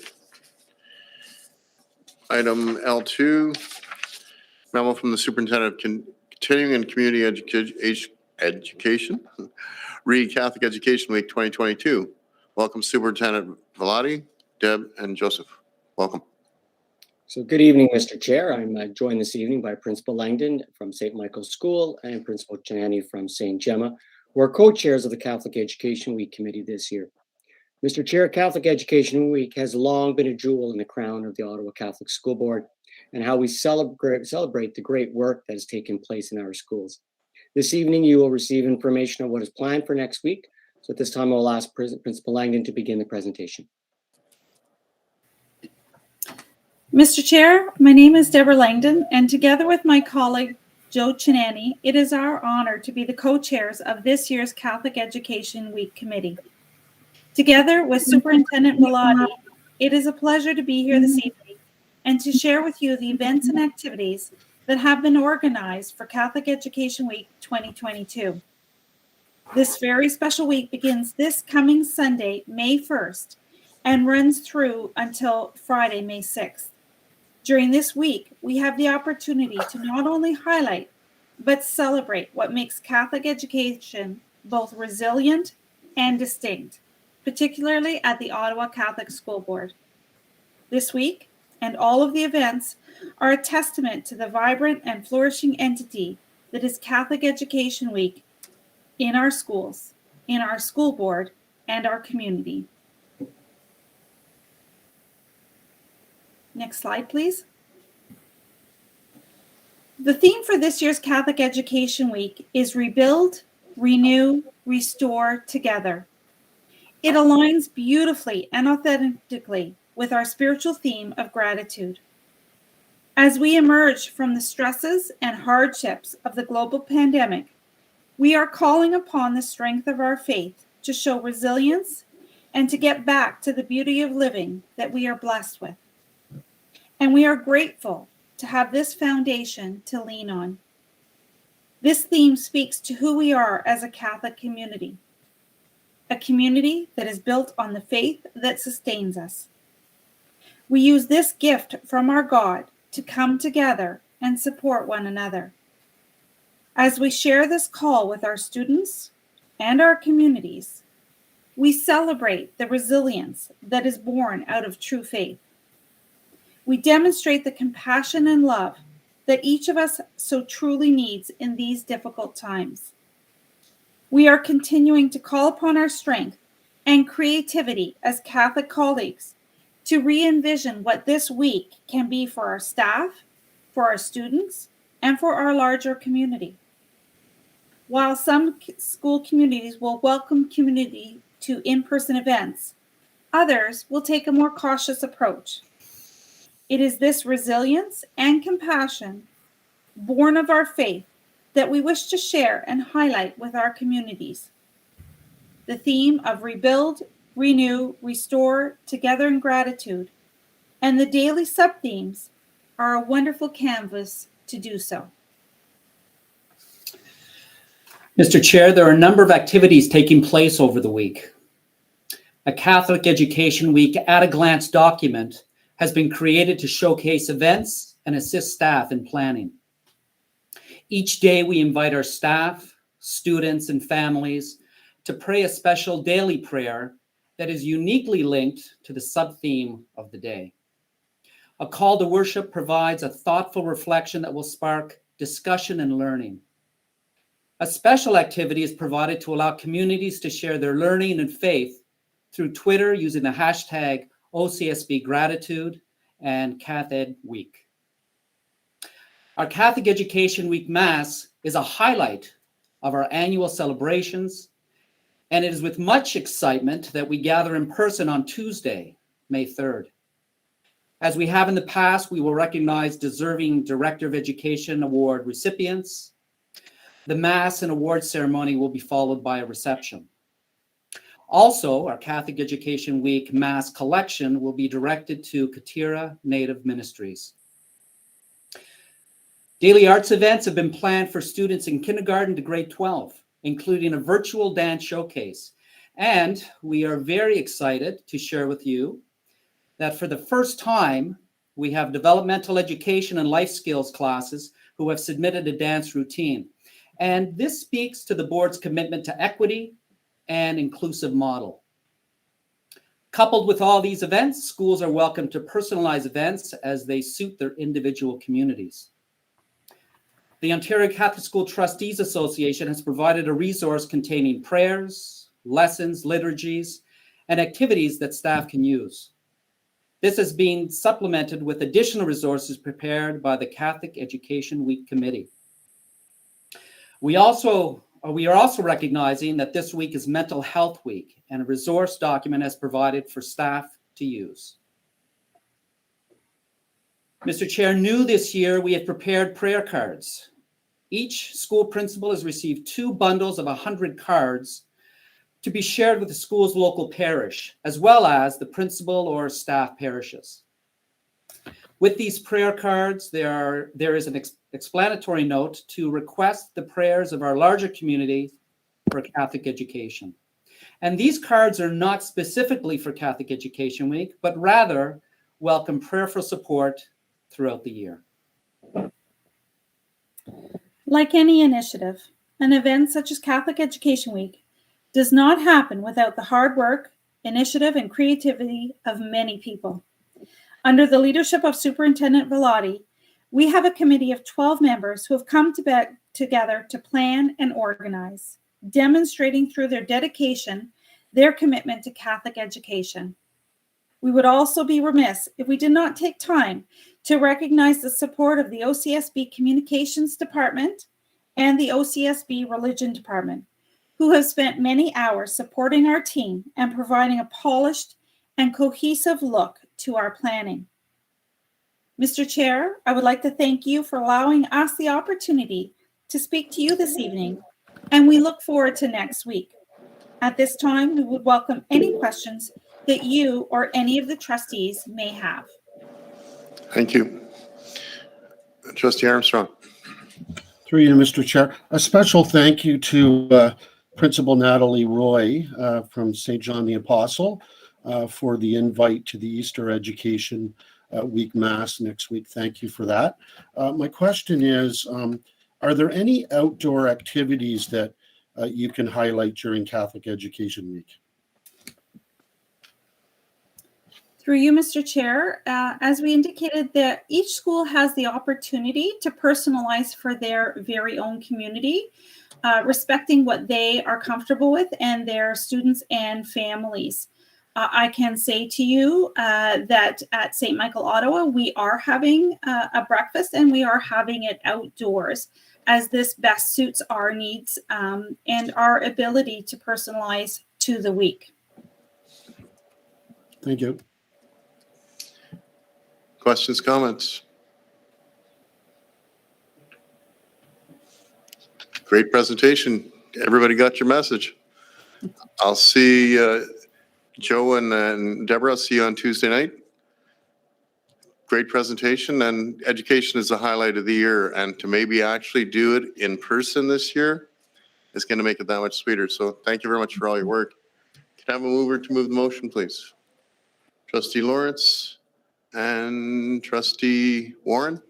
Item L2, memo from the Superintendent of Continuing and Community Education, Catholic Education Week 2022. Welcome Superintendent Velati, Deb, and Joseph. Welcome. So good evening, Mr. Chair. I'm joined this evening by Principal Langdon from St. Michael's School and Principal Chanani from St. Gemma, who are co-chairs of the Catholic Education Week Committee this year. Mr. Chair, Catholic Education Week has long been a jewel in the crown of the Ottawa Catholic School Board, and how we celebrate the great work that has taken place in our schools. This evening, you will receive information on what is planned for next week. So at this time, I will ask Principal Langdon to begin the presentation. Mr. Chair, my name is Deborah Langdon, and together with my colleague, Joe Chinani, it is our honor to be the co-chairs of this year's Catholic Education Week Committee. Together with Superintendent Velati, it is a pleasure to be here this evening and to share with you the events and activities that have been organized for Catholic Education Week 2022. This very special week begins this coming Sunday, May 1st, and runs through until Friday, May 6th. During this week, we have the opportunity to not only highlight, but celebrate what makes Catholic education both resilient and distinct, particularly at the Ottawa Catholic School Board. This week and all of the events are a testament to the vibrant and flourishing entity that is Catholic Education Week in our schools, in our school board, and our community. Next slide, please. The theme for this year's Catholic Education Week is Rebuild, Renew, Restore Together. It aligns beautifully and authentically with our spiritual theme of gratitude. As we emerge from the stresses and hardships of the global pandemic, we are calling upon the strength of our faith to show resilience and to get back to the beauty of living that we are blessed with. And we are grateful to have this foundation to lean on. This theme speaks to who we are as a Catholic community, a community that is built on the faith that sustains us. We use this gift from our God to come together and support one another. As we share this call with our students and our communities, we celebrate the resilience that is born out of true faith. We demonstrate the compassion and love that each of us so truly needs in these difficult times. We are continuing to call upon our strength and creativity as Catholic colleagues to re-envision what this week can be for our staff, for our students, and for our larger community. While some school communities will welcome community to in-person events, others will take a more cautious approach. It is this resilience and compassion, born of our faith, that we wish to share and highlight with our communities. The theme of rebuild, renew, restore, together in gratitude, and the daily sub-themes are a wonderful canvas to do so. Mr. Chair, there are a number of activities taking place over the week. A Catholic Education Week at-a-glance document has been created to showcase events and assist staff in planning. Each day we invite our staff, students, and families to pray a special daily prayer that is uniquely linked to the sub-theme of the day. A call to worship provides a thoughtful reflection that will spark discussion and learning. A special activity is provided to allow communities to share their learning and faith through Twitter using the hashtag OCSB Gratitude and CathEd Week. Our Catholic Education Week Mass is a highlight of our annual celebrations, and it is with much excitement that we gather in person on Tuesday, May 3rd. As we have in the past, we will recognize deserving Director of Education Award recipients. The Mass and award ceremony will be followed by a reception. Also, our Catholic Education Week Mass collection will be directed to Katira Native Ministries. Daily arts events have been planned for students in kindergarten to grade 12, including a virtual dance showcase. And we are very excited to share with you that for the first time, we have developmental education and life skills classes who have submitted a dance routine. And this speaks to the board's commitment to equity and inclusive model. Coupled with all these events, schools are welcome to personalize events as they suit their individual communities. The Ontario Catholic School Trustees Association has provided a resource containing prayers, lessons, liturgies, and activities that staff can use. This has been supplemented with additional resources prepared by the Catholic Education Week Committee. We are also recognizing that this week is Mental Health Week, and a resource document is provided for staff to use. Mr. Chair, new this year, we have prepared prayer cards. Each school principal has received 2 bundles of 100 cards to be shared with the school's local parish, as well as the principal or staff parishes. With these prayer cards, there is an explanatory note to request the prayers of our larger community for Catholic education. And these cards are not specifically for Catholic Education Week, but rather welcome prayerful support throughout the year. Like any initiative, an event such as Catholic Education Week does not happen without the hard work, initiative, and creativity of many people. Under the leadership of Superintendent Vellotti, we have a committee of 12 members who have come together to plan and organize, demonstrating through their dedication their commitment to Catholic education. We would also be remiss if we did not take time to recognize the support of the OCSB Communications Department and the OCSB Religion Department, who have spent many hours supporting our team and providing a polished and cohesive look to our planning. Mr. Chair, I would like to thank you for allowing us the opportunity to speak to you this evening, and we look forward to next week. At this time, we would welcome any questions that you or any of the trustees may have. Thank you. Trustee Armstrong. Through you, Mr. Chair. A special thank you to Principal Natalie Roy from St. John the Apostle for the invite to the Easter Education Week Mass next week. Thank you for that. My question is, are there any outdoor activities that you can highlight during Catholic Education Week? Through you, Mr. Chair, as we indicated, that each school has the opportunity to personalize for their very own community, respecting what they are comfortable with and their students and families. I can say to you that at St. Michael, Ottawa, we are having a breakfast and we are having it outdoors, as this best suits our needs and our ability to personalize to the week. Thank you. Questions, comments? Great presentation. Everybody got your message. I'll see Joe and Deborah. I'll see you on Tuesday night. Great presentation, and education is the highlight of the year, and to maybe actually do it in person this year is going to make it that much sweeter. So thank you very much for all your work. Can I have a mover to move the motion, please? Trustee Lawrence and Trustee Warren.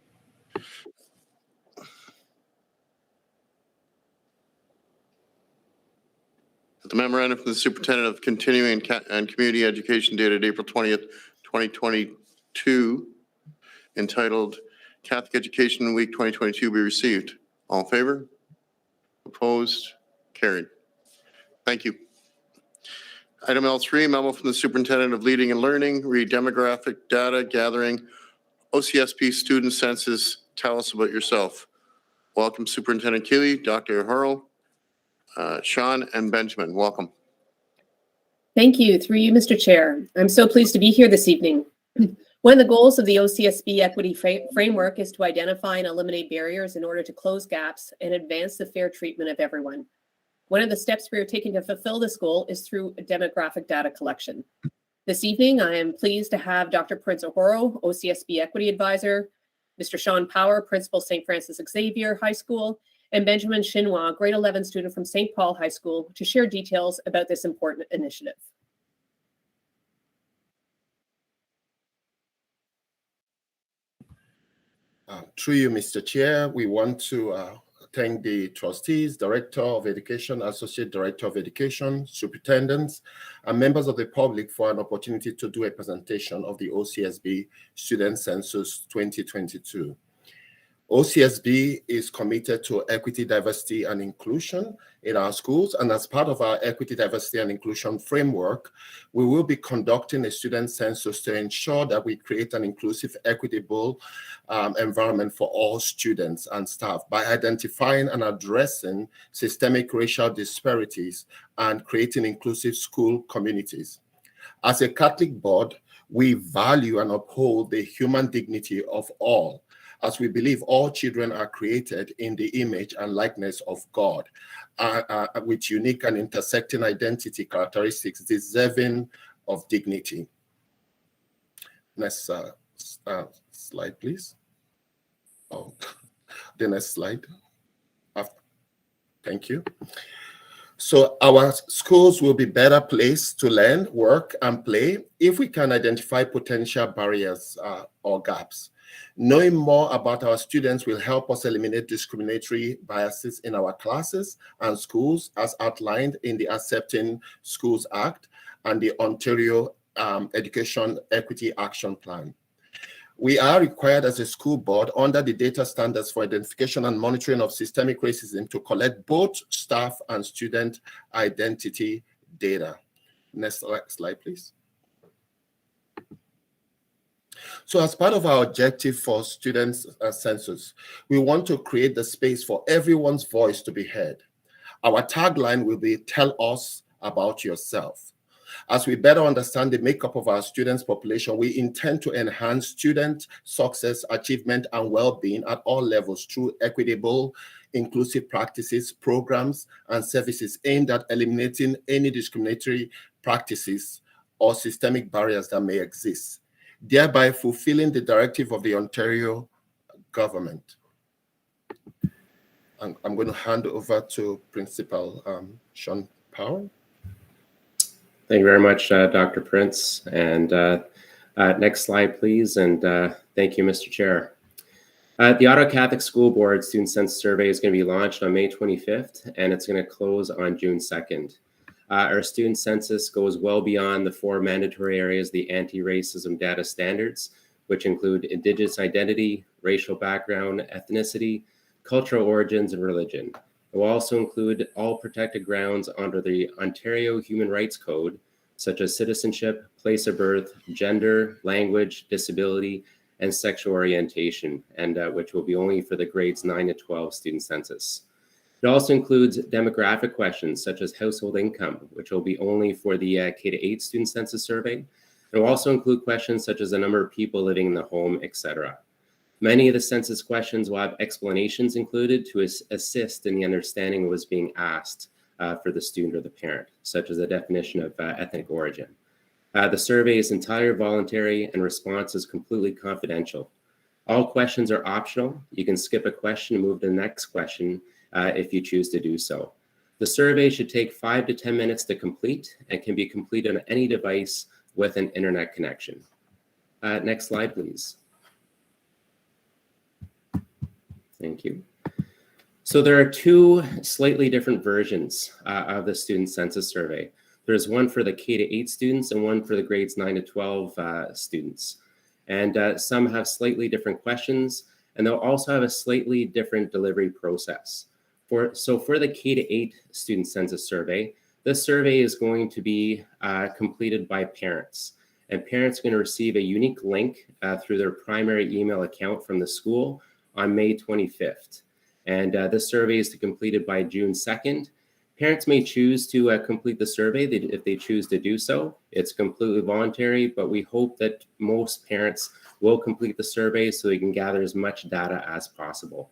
The memorandum from the Superintendent of Continuing and Community Education dated April 20th, 2022, entitled Catholic Education Week 2022 be received. All in favor? Opposed? Carried. Thank you. Item L3, memo from the Superintendent of Leading and Learning, read demographic data gathering, OCSB student census. Tell us about yourself. Welcome, Superintendent Keeley, Dr. Hurl, Sean, and Benjamin. Welcome. Thank you. Through you, Mr. Chair. I'm so pleased to be here this evening. One of the goals of the OCSB equity framework is to identify and eliminate barriers in order to close gaps and advance the fair treatment of everyone. One of the steps we are taking to fulfill this goal is through demographic data collection. This evening, I am pleased to have Dr. Prince Ohoro, OCSB Equity Advisor, Mr. Sean Power, Principal St. Francis Xavier High School, and Benjamin Chinois, grade 11 student from St. Paul High School, to share details about this important initiative. Through you, Mr. Chair, we want to thank the trustees, Director of Education, Associate Director of Education, superintendents, and members of the public for an opportunity to do a presentation of the OCSB Student Census 2022. OCSB is committed to equity, diversity, and inclusion in our schools. And as part of our equity, diversity, and inclusion framework, we will be conducting a student census to ensure that we create an inclusive, equitable environment for all students and staff by identifying and addressing systemic racial disparities and creating inclusive school communities. As a Catholic board, we value and uphold the human dignity of all, as we believe all children are created in the image and likeness of God, with unique and intersecting identity characteristics deserving of dignity. Next slide, please. Oh, the next slide. Thank you. So our schools will be better placed to learn, work, and play if we can identify potential barriers or gaps. Knowing more about our students will help us eliminate discriminatory biases in our classes and schools as outlined in the Accepting Schools Act and the Ontario Education Equity Action Plan. We are required as a school board under the data standards for identification and monitoring of systemic racism to collect both staff and student identity data. Next slide, please. So as part of our objective for students' census, we want to create the space for everyone's voice to be heard. Our tagline will be, "Tell us about yourself." As we better understand the makeup of our students' population, we intend to enhance student success, achievement, and well-being at all levels through equitable, inclusive practices, programs, and services aimed at eliminating any discriminatory practices or systemic barriers that may exist, thereby fulfilling the directive of the Ontario government. I'm going to hand over to Principal Sean Powell. Thank you very much, Dr. Prince. And next slide, please. And thank you, Mr. Chair. The Ottawa Catholic School Board Student Census Survey is going to be launched on May 25th, and it's going to close on June 2nd. Our student census goes well beyond the 4 mandatory areas, the anti-racism data standards, which include Indigenous identity, racial background, ethnicity, cultural origins, and religion. It will also include all protected grounds under the Ontario Human Rights Code, such as citizenship, place of birth, gender, language, disability, and sexual orientation, and which will be only for the grades 9 to 12 student census. It also includes demographic questions such as household income, which will be only for the K-8 student census survey. It will also include questions such as the number of people living in the home, etc. Many of the census questions will have explanations included to assist in the understanding of what's being asked for the student or the parent, such as the definition of ethnic origin. The survey is entirely voluntary and response is completely confidential. All questions are optional. You can skip a question and move to the next question if you choose to do so. The survey should take 5 to 10 minutes to complete and can be completed on any device with an internet connection. Next slide, please. Thank you. So there are 2 slightly different versions of the student census survey. There's one for the K-8 students and one for the grades 9 to 12 students. And some have slightly different questions, and they'll also have a slightly different delivery process. So for the K-8 student census survey, this survey is going to be completed by parents. And parents are going to receive a unique link through their primary email account from the school on May 25th. And this survey is completed by June 2nd. Parents may choose to complete the survey if they choose to do so. It's completely voluntary, but we hope that most parents will complete the survey so they can gather as much data as possible.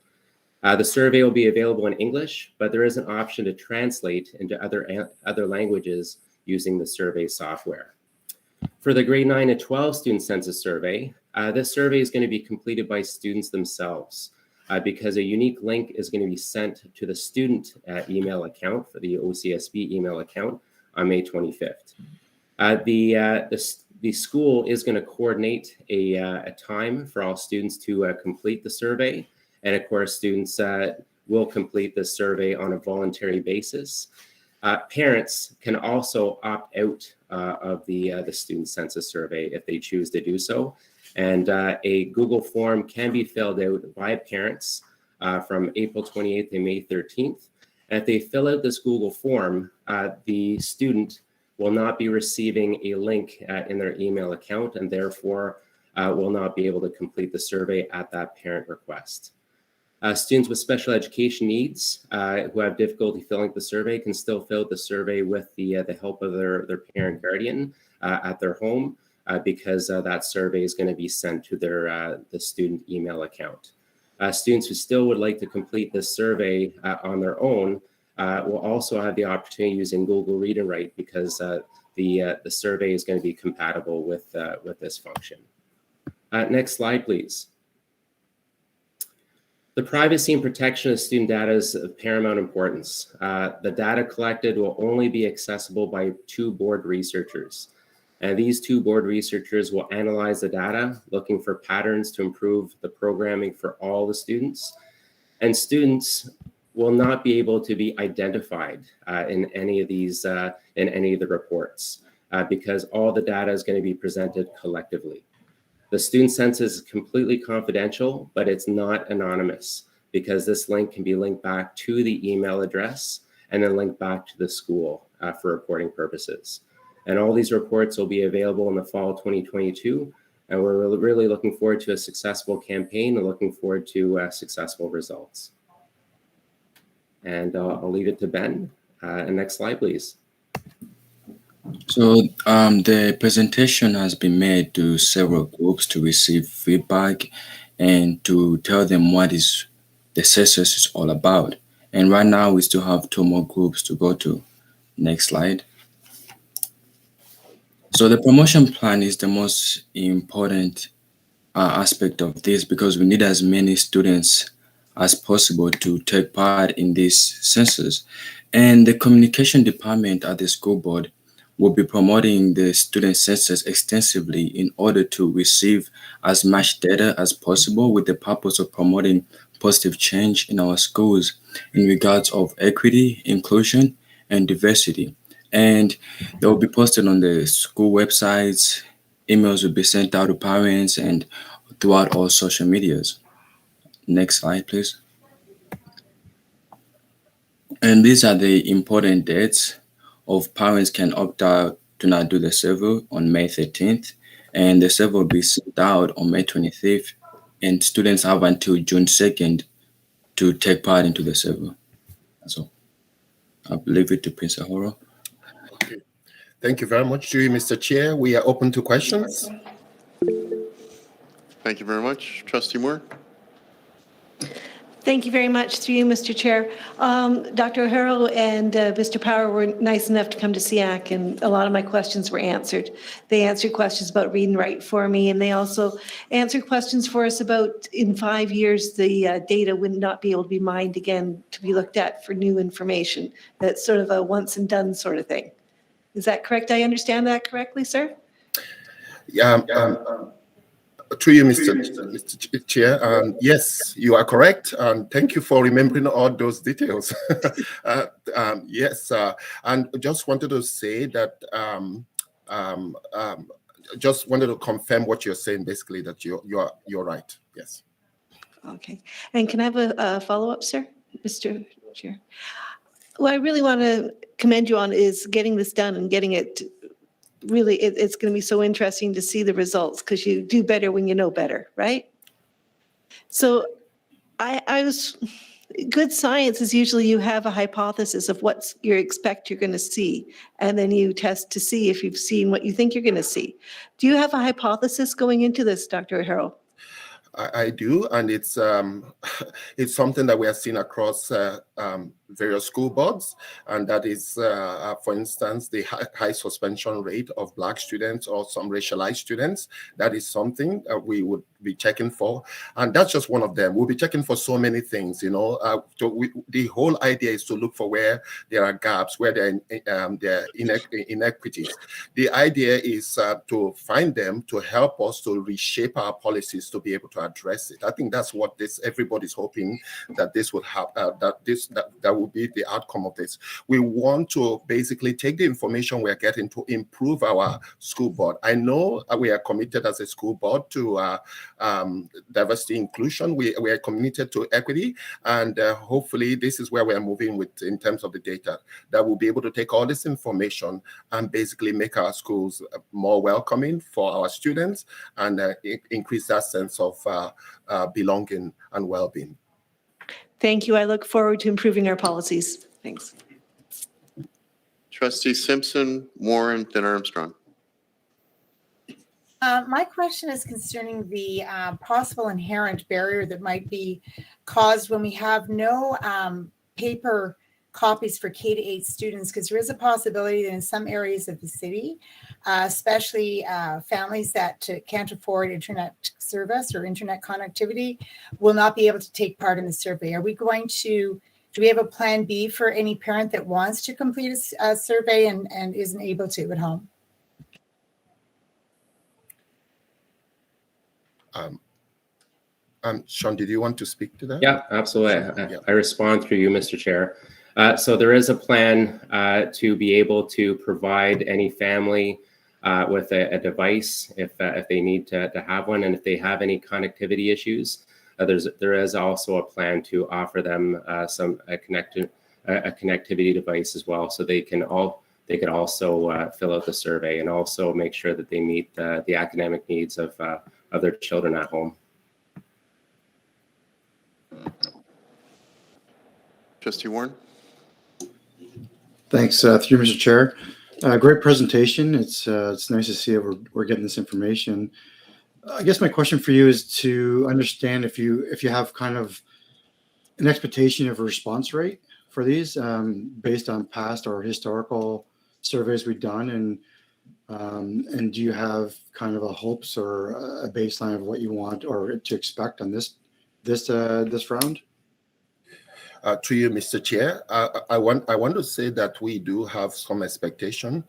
The survey will be available in English, but there is an option to translate into other languages using the survey software. For the grade 9 to 12 student census survey, this survey is going to be completed by students themselves because a unique link is going to be sent to the student email account for the OCSB email account on May 25th. The school is going to coordinate a time for all students to complete the survey. And of course, students will complete the survey on a voluntary basis. Parents can also opt out of the student census survey if they choose to do so. And a Google form can be filled out by parents from April 28th to May 13th. And if they fill out this Google form, the student will not be receiving a link in their email account and therefore will not be able to complete the survey at that parent request. Students with special education needs who have difficulty filling out the survey can still fill out the survey with the help of their parent guardian at their home because that survey is going to be sent to the student email account. Students who still would like to complete this survey on their own will also have the opportunity using Google Read and Write because the survey is going to be compatible with this function. Next slide, please. The privacy and protection of student data is of paramount importance. The data collected will only be accessible by 2 board researchers. And these 2 board researchers will analyze the data, looking for patterns to improve the programming for all the students. And students will not be able to be identified in any of these, in any of the reports, because all the data is going to be presented collectively. The student census is completely confidential, but it's not anonymous because this link can be linked back to the email address and then linked back to the school for reporting purposes. And all these reports will be available in the fall 2022. And we're really looking forward to a successful campaign and looking forward to successful results. And I'll leave it to Ben. And next slide, please. So the presentation has been made to several groups to receive feedback and to tell them what is the Census is all about. And right now we still have 2 more groups to go to. Next slide. So the promotion plan is the most important aspect of this because we need as many students as possible to take part in this census. And the communication department at the school board will be promoting the student census extensively in order to receive as much data as possible with the purpose of promoting positive change in our schools in regards of equity, inclusion, and diversity. And they will be posted on the school websites. Emails will be sent out to parents and throughout all social medias. Next slide, please. And these are the important dates of parents can opt out to not do the survey on May 13th, and the survey will be sent out on May 25th, and students have until June 2nd to take part into the survey. So I'll leave it to Prince Ahoro. Okay. Thank you very much, Mr. Chair. We are open to questions. Thank you very much. Trustee Moore? Thank you very much through you, Mr. Chair. Dr. O'Hara and Mr. Power were nice enough to come to SEAC, and a lot of my questions were answered. They answered questions about read and write for me, and they also answered questions for us about in 5 years, the data would not be able to be mined again to be looked at for new information. That's sort of a once and done sort of thing. Is that correct? I understand that correctly, sir? Yeah. To you, Mr. Chair. Yes, you are correct. Thank you for remembering all those details. Yes, and just wanted to say that, just wanted to confirm what you're saying, basically, that you're right. Yes. Okay. And can I have a follow-up, sir, Mr. Chair? What I really want to commend you on is getting this done and getting it really, it's going to be so interesting to see the results because you do better when you know better, right? So good science is usually you have a hypothesis of what you expect you're going to see, and then you test to see if you've seen what you think you're going to see. Do you have a hypothesis going into this, Dr. O'Hara? I do, and it's something that we have seen across various school boards, and that is, for instance, the high suspension rate of Black students or some racialized students. That is something we would be checking for, and that's just one of them. We'll be checking for so many things, you know. The whole idea is to look for where there are gaps, where there are inequities. The idea is to find them, to help us to reshape our policies to be able to address it. I think that's what everybody's hoping that this would happen, that will be the outcome of this. We want to basically take the information we're getting to improve our school board. I know we are committed as a school board to diversity inclusion. We are committed to equity, and hopefully this is where we are moving with in terms of the data, that we'll be able to take all this information and basically make our schools more welcoming for our students and increase that sense of belonging and well-being. Thank you. I look forward to improving our policies. Thanks. Trustee Simpson, Warren, then Armstrong. My question is concerning the possible inherent barrier that might be caused when we have no paper copies for K-8 students, because there is a possibility that in some areas of the city, especially families that can't afford internet service or internet connectivity, will not be able to take part in the survey. Are we going to, do we have a plan B for any parent that wants to complete a survey and isn't able to at home? Sean, did you want to speak to that? Yeah, absolutely. I respond through you, Mr. Chair. So there is a plan to be able to provide any family with a device if they need to have one, and if they have any connectivity issues, there is also a plan to offer them a connectivity device as well, so they could also fill out the survey and also make sure that they meet the academic needs of their children at home. Trustee Warren? Thanks, through you, Mr. Chair. Great presentation. It's nice to see that we're getting this information. I guess my question for you is to understand if you have kind of an expectation of a response rate for these based on past or historical surveys we've done, and do you have kind of a hopes or a baseline of what you want or to expect on this round? To you, Mr. Chair, I want to say that we do have some expectation,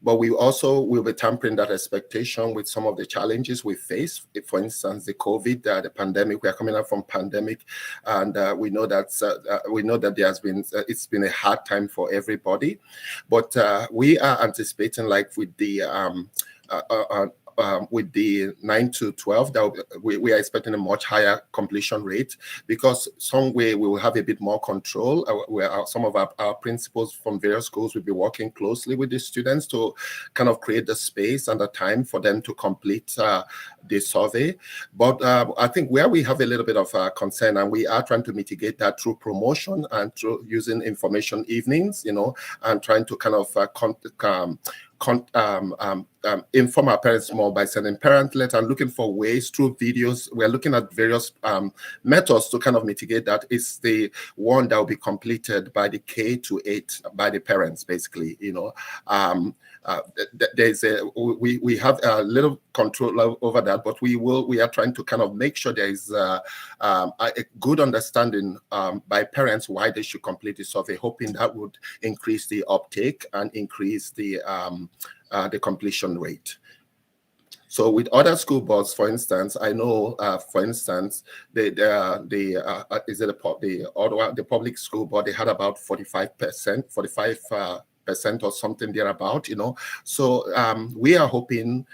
but we also will be tampering that expectation with some of the challenges we face. For instance, the COVID, the pandemic. We are coming out from pandemic, and we know that it's been a hard time for everybody. But we are anticipating, like with the 9 to 12, that we are expecting a much higher completion rate, because some way we will have a bit more control. Some of our principals from various schools will be working closely with the students to kind of create the space and the time for them to complete the survey. But I think where we have a little bit of concern, and we are trying to mitigate that through promotion and through using information evenings, and trying to kind of inform our parents more by sending parent letter and looking for ways through videos. We're looking at various methods to kind of mitigate that. It's the one that will be completed by the K to 8 by the parents, basically. We have a little control over that, but we are trying to kind of make sure there is a good understanding by parents why they should complete the survey, hoping that would increase the uptake and increase the completion rate. So with other school boards, for instance, I know, for instance, the Ottawa, the public school board, they had about 45% or something thereabout, So we are hoping,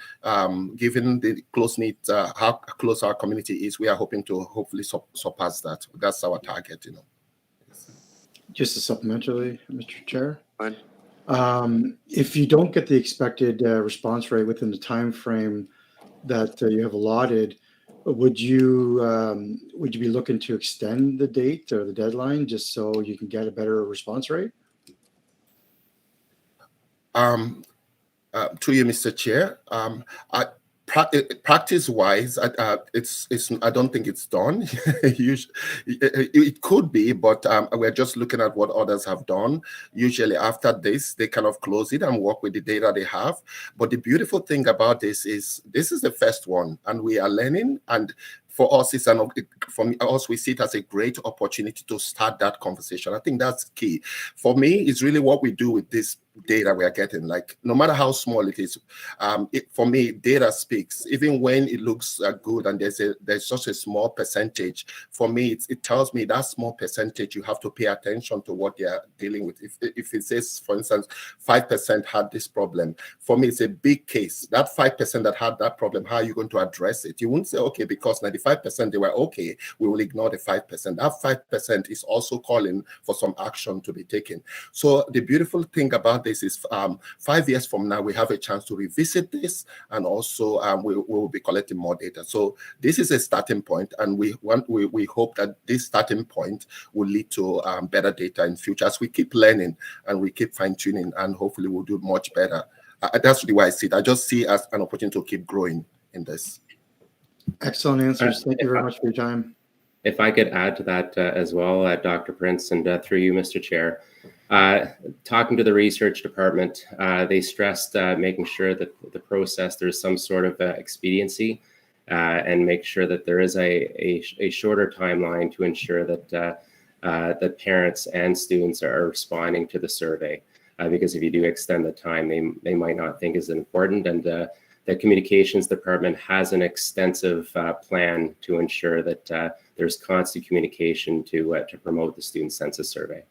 given the close-knit, how close our community is, we are hoping to hopefully surpass that. That's our target, Just a supplementary, Mr. Chair. Fine. If you don't get the expected response rate within the time frame that you have allotted, would you be looking to extend the date or the deadline just so you can get a better response rate? To you, Mr. Chair, practice-wise, it's I don't think it's done. It could be, but we're just looking at what others have done. Usually after this, they kind of close it and work with the data they have. But the beautiful thing about this is the first one, and we are learning. And for us, we see it as a great opportunity to start that conversation. I think that's key. For me, it's really what we do with this data we are getting. Like, no matter how small it is, for me, data speaks. Even when it looks good and there's just a small percentage, for me, it tells me that small percentage, you have to pay attention to what they are dealing with. If it says, for instance, 5% had this problem, for me, it's a big case. That 5% that had that problem, how are you going to address it? You won't say, okay, because 95% they were okay, we will ignore the 5%. That 5% is also calling for some action to be taken. So the beautiful thing about this is 5 years from now, we have a chance to revisit this, and also we will be collecting more data. So this is a starting point, and we hope that this starting point will lead to better data in future as we keep learning and we keep fine-tuning, and hopefully we'll do much better. That's really why I see it. I just see it as an opportunity to keep growing in this. Excellent answers. Thank you very much for your time. If I could add to that as well, Dr. Prince, and through you, Mr. Chair, talking to the research department, they stressed making sure that the process, there's some sort of expediency, and make sure that there is a shorter timeline to ensure that that parents and students are responding to the survey. Because if you do extend the time, they might not think is important. And the communications department has an extensive plan to ensure that there's constant communication to promote the student census survey.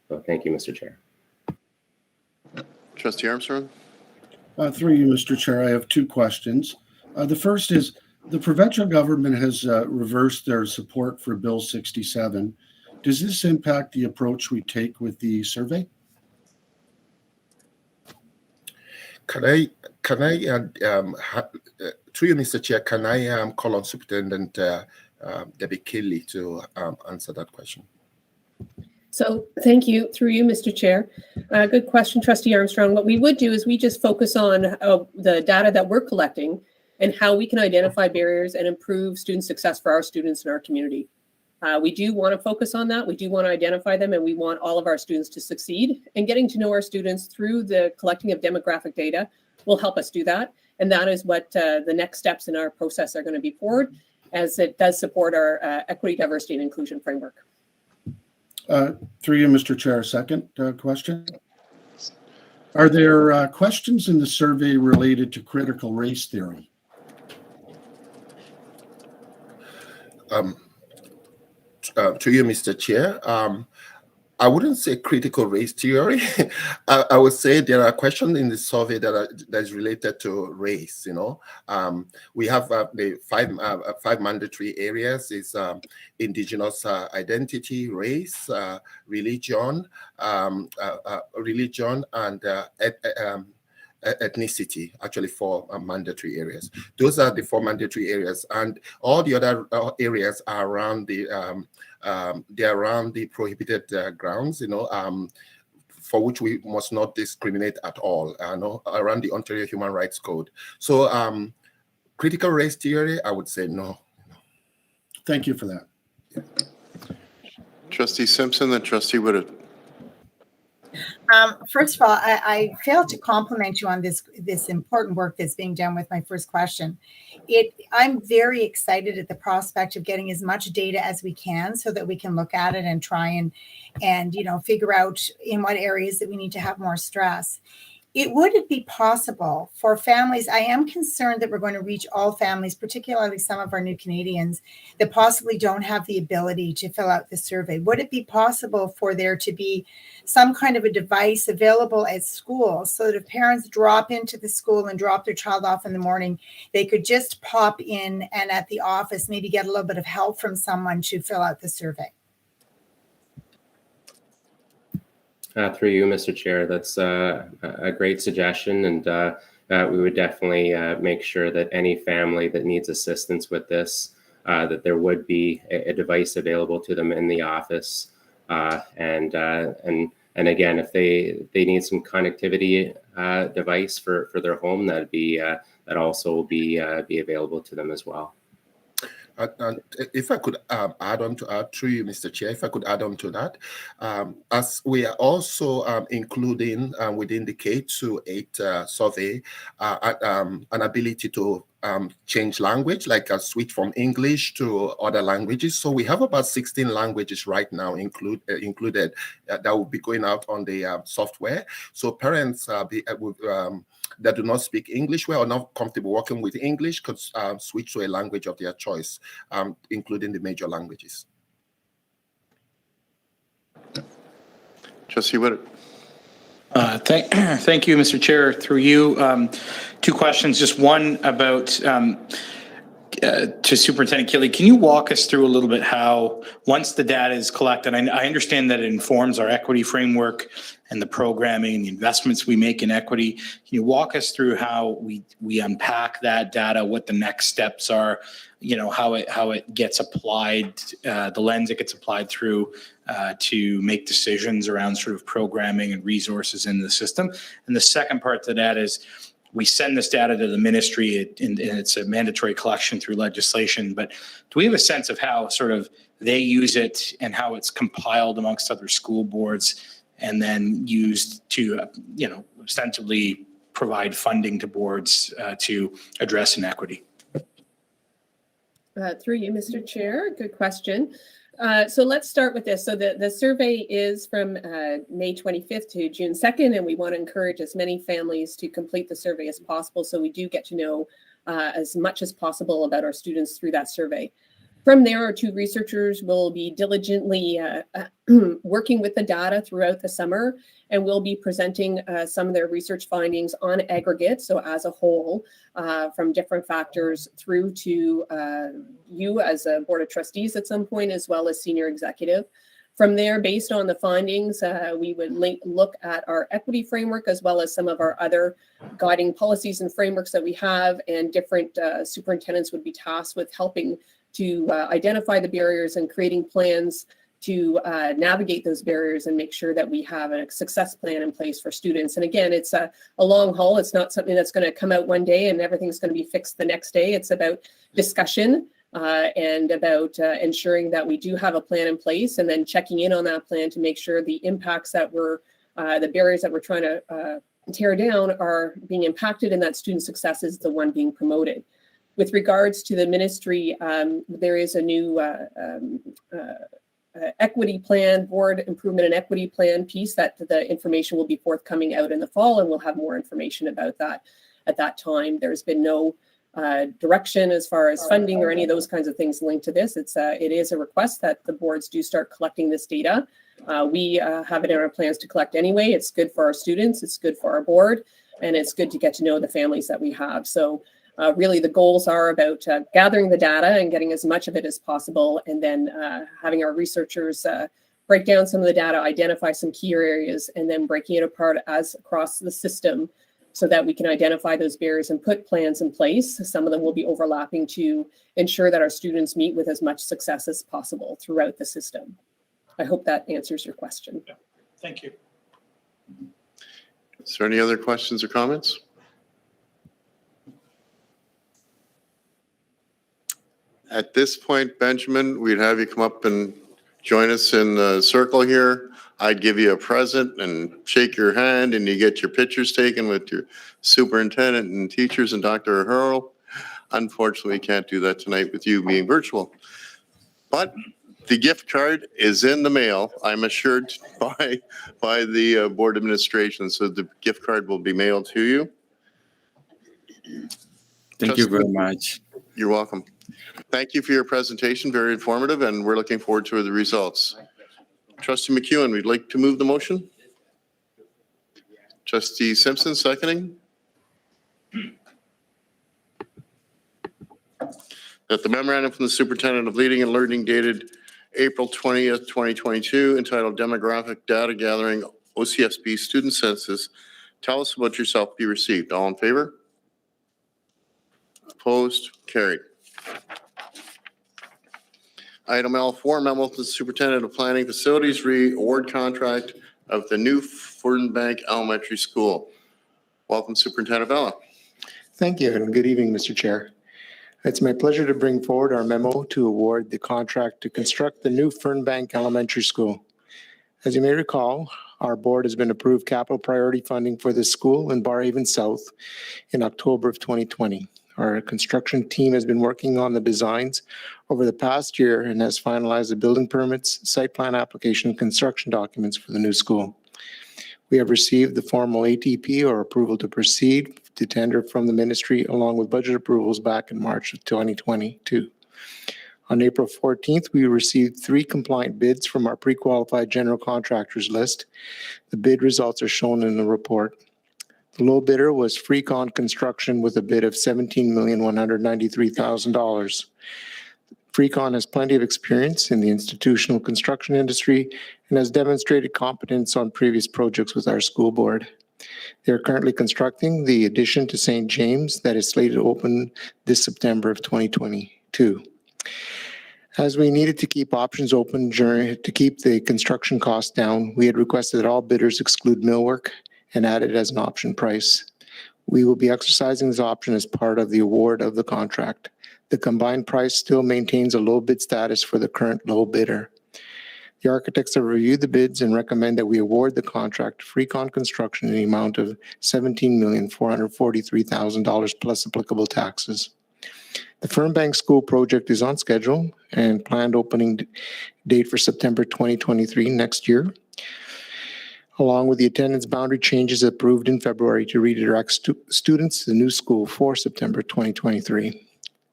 So thank you, Mr. Chair. Trustee Armstrong? Through you, Mr. Chair, I have two questions. The first is, the provincial government has reversed their support for Bill 67. Does this impact the approach we take with the survey? Can I through you, Mr. Chair, can I call on Superintendent Debbie Kelly to answer that question? So thank you, through you, Mr. Chair. Good question, Trustee Armstrong. What we would do is we just focus on the data that we're collecting and how we can identify barriers and improve student success for our students in our community. We do want to focus on that. We do want to identify them, and we want all of our students to succeed. And getting to know our students through the collecting of demographic data will help us do that. And that is what the next steps in our process are going to be forward, as it does support our equity, diversity, and inclusion framework. Through you, Mr. Chair, second question. Are there questions in the survey related to critical race theory? To you, Mr. Chair, I wouldn't say critical race theory. I would say there are questions in the survey that is related to race. We have the five mandatory areas: is indigenous identity, race, religion, and ethnicity. Actually, four mandatory areas. Those are the four mandatory areas, and all the other areas are around the they're around the prohibited grounds, for which we must not discriminate at all, around the Ontario Human Rights Code. So critical race theory, I would say no. Thank you for that. Yeah. Trustee Simpson, then Trustee Whitted. First of all, I failed to compliment you on this important work that's being done with my first question. I'm very excited at the prospect of getting as much data as we can so that we can look at it and try and figure out in what areas that we need to have more stress. Would it be possible for families? I am concerned that we're going to reach all families, particularly some of our new Canadians that possibly don't have the ability to fill out the survey. Would it be possible for there to be some kind of a device available at school so that if parents drop into the school and drop their child off in the morning, they could just pop in and at the office maybe get a little bit of help from someone to fill out the survey? Through you, Mr. Chair, that's a great suggestion, and we would definitely make sure that any family that needs assistance with this, that there would be a device available to them in the office, and again, if they need some connectivity device for their home, that also will be available to them as well. If I could add on to through you, Mr. Chair, if I could add on to that, as we are also including within the K-8 survey an ability to change language, like a switch from English to other languages. So we have about 16 languages right now included that will be going out on the software. So parents that do not speak English well or not comfortable working with English could switch to a language of their choice, including the major languages. Trustee Whitted. Thank you, Mr. Chair. Through you, two questions. Just one about to Superintendent Kili. Can you walk us through a little bit how, once the data is collected, I understand that it informs our equity framework and the programming and the investments we make in equity. Can you walk us through how we unpack that data, what the next steps are, how it gets applied, the lens it gets applied through to make decisions around sort of programming and resources in the system? And the second part to that is, we send this data to the ministry, and it's a mandatory collection through legislation, but do we have a sense of how sort of they use it and how it's compiled amongst other school boards and then used to, ostensibly provide funding to boards to address inequity? Through you, Mr. Chair, good question. So let's start with this. So the survey is from May 25th to June 2nd, and we want to encourage as many families to complete the survey as possible so we do get to know as much as possible about our students through that survey. From there, our two researchers will be diligently working with the data throughout the summer, and we'll be presenting some of their research findings on aggregate, so as a whole, from different factors through to you as a Board of Trustees at some point, as well as senior executive. From there, based on the findings, we would look at our equity framework as well as some of our other guiding policies and frameworks that we have, and different superintendents would be tasked with helping to identify the barriers and creating plans to navigate those barriers and make sure that we have a success plan in place for students. And again, it's a long haul. It's not something that's going to come out one day and everything's going to be fixed the next day. It's about discussion and about ensuring that we do have a plan in place, and then checking in on that plan to make sure the impacts that the barriers that we're trying to tear down are being impacted, and that student success is the one being promoted. With regards to the ministry, there is a new equity plan, board improvement and equity plan piece that the information will be forthcoming out in the fall, and we'll have more information about that at that time. There's been no direction as far as funding or any of those kinds of things linked to this. It is a request that the boards do start collecting this data. We have it in our plans to collect anyway. It's good for our students, it's good for our board, and it's good to get to know the families that we have. So really the goals are about gathering the data and getting as much of it as possible, and then having our researchers break down some of the data, identify some key areas, and then breaking it apart as across the system so that we can identify those barriers and put plans in place. Some of them will be overlapping to ensure that our students meet with as much success as possible throughout the system. I hope that answers your question. Yeah. Thank you. Is there any other questions or comments? At this point, Benjamin, we'd have you come up and join us in the circle here. I'd give you a present and shake your hand, and you get your pictures taken with your superintendent and teachers and Dr. Hurl. Unfortunately, we can't do that tonight with you being virtual. But the gift card is in the mail, I'm assured by the board administration. So the gift card will be mailed to you. Thank you very much. You're welcome. Thank you for your presentation. Very informative, and we're looking forward to the results. Trustee McEwen, we'd like to move the motion. Trustee Simpson, seconding. That the memorandum from the superintendent of leading and learning dated April 20th, 2022, entitled Demographic Data Gathering OCSB Student Census, Tell Us About Yourself, be received. All in favor? Opposed? Carried. Item L4, memo to the superintendent of planning facilities re-award contract of the new Fernbank Elementary School. Welcome, Superintendent Vella. Thank you, and good evening, Mr. Chair. It's my pleasure to bring forward our memo to award the contract to construct the new Fernbank Elementary School. As you may recall, our board has been approved capital priority funding for this school in Barrhaven South in October of 2020. Our construction team has been working on the designs over the past year and has finalized the building permits, site plan application, and construction documents for the new school. We have received the formal ATP, or approval to proceed, to tender from the ministry, along with budget approvals back in March of 2022. On April 14th, we received 3 compliant bids from our pre-qualified general contractors list. The bid results are shown in the report. The low bidder was Freecon Construction with a bid of $17,193,000. Freecon has plenty of experience in the institutional construction industry and has demonstrated competence on previous projects with our school board. They are currently constructing the addition to St. James that is slated to open this September of 2022. As we needed to keep options open to keep the construction costs down, we had requested that all bidders exclude millwork and add it as an option price. We will be exercising this option as part of the award of the contract. The combined price still maintains a low bid status for the current low bidder. The architects have reviewed the bids and recommend that we award the contract to Freecon Construction in the amount of $17,443,000 plus applicable taxes. The Fernbank School project is on schedule and planned opening date for September 2023 next year, along with the attendance boundary changes approved in February to redirect students to the new school for September 2023.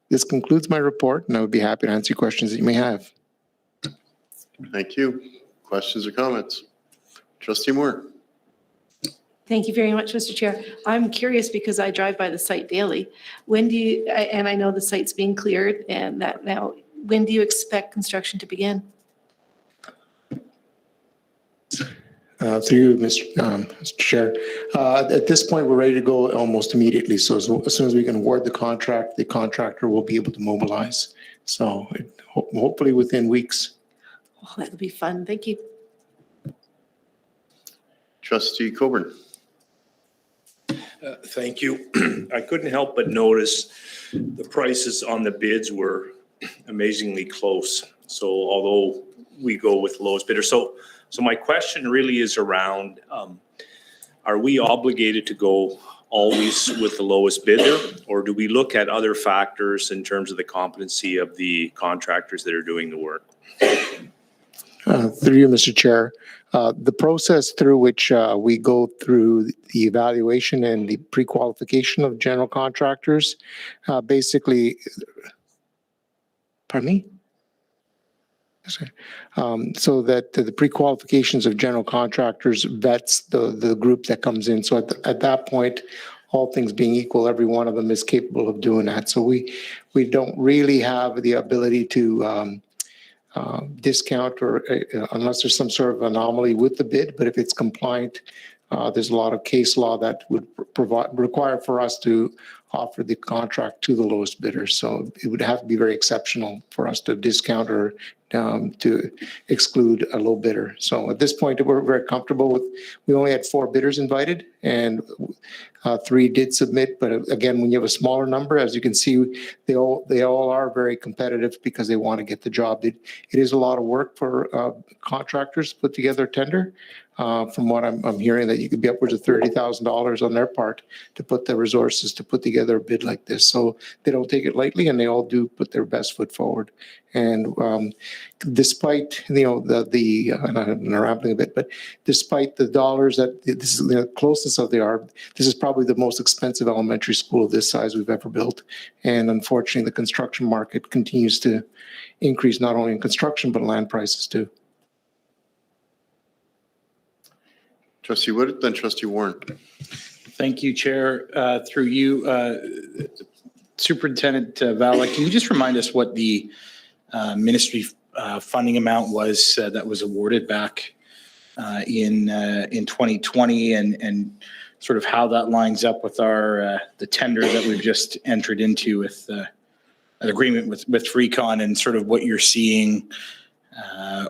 This concludes my report, and I would be happy to answer questions that you may have. Thank you. Questions or comments? Trustee Moore. Thank you very much, Mr. Chair. I'm curious because I drive by the site daily. When do you, and I know the site's being cleared and that now, when do you expect construction to begin? Through you, Mr. Chair. At this point, we're ready to go almost immediately. So as soon as we can award the contract, the contractor will be able to mobilize. So hopefully within weeks. Oh, that'll be fun. Thank you. Trustee Coburn. Thank you. I couldn't help but notice the prices on the bids were amazingly close. So although we go with lowest bidder. So my question really is around, are we obligated to go always with the lowest bidder, or do we look at other factors in terms of the competency of the contractors that are doing the work? Through you, Mr. Chair, the process through which we go through the evaluation and the pre-qualification of general contractors, basically, pardon me? So that the pre-qualifications of general contractors vets the group that comes in. So at that point, all things being equal, every one of them is capable of doing that. So we don't really have the ability to discount or unless there's some sort of anomaly with the bid. But if it's compliant, there's a lot of case law that would require for us to offer the contract to the lowest bidder. So it would have to be very exceptional for us to discount or to exclude a low bidder. So at this point, we're very comfortable with, we only had 4 bidders invited and 3 did submit. But again, when you have a smaller number, as you can see, they all are very competitive because they want to get the job. It is a lot of work for contractors to put together a tender. From what I'm hearing, that you could be upwards of $30,000 on their part to put the resources to put together a bid like this. So they don't take it lightly, and they all do put their best foot forward. And despite and I'm rambling a bit, but despite the dollars that this is the closest of they are, this is probably the most expensive elementary school of this size we've ever built. And unfortunately, the construction market continues to increase, not only in construction but land prices too. Trustee Wood, then Trustee Warren. Thank you, Chair. Through you, Superintendent Valla, can you just remind us what the ministry funding amount was that was awarded back in 2020, and sort of how that lines up with our the tender that we've just entered into with an agreement with FreeCon, and sort of what you're seeing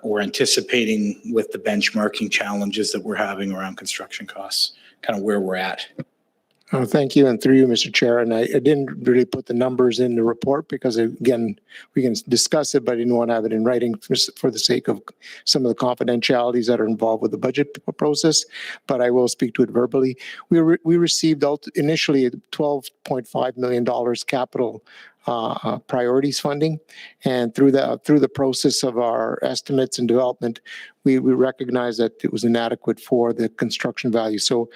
or anticipating with the benchmarking challenges that we're having around construction costs, kind of where we're at. Thank you, and through you, Mr. Chair. And I didn't really put the numbers in the report because, again, we can discuss it, but I didn't want to have it in writing for the sake of some of the confidentialities that are involved with the budget process. But I will speak to it verbally. We received initially $12.5 million capital priorities funding, and through the process of our estimates and development, we recognized that it was inadequate for the construction value. So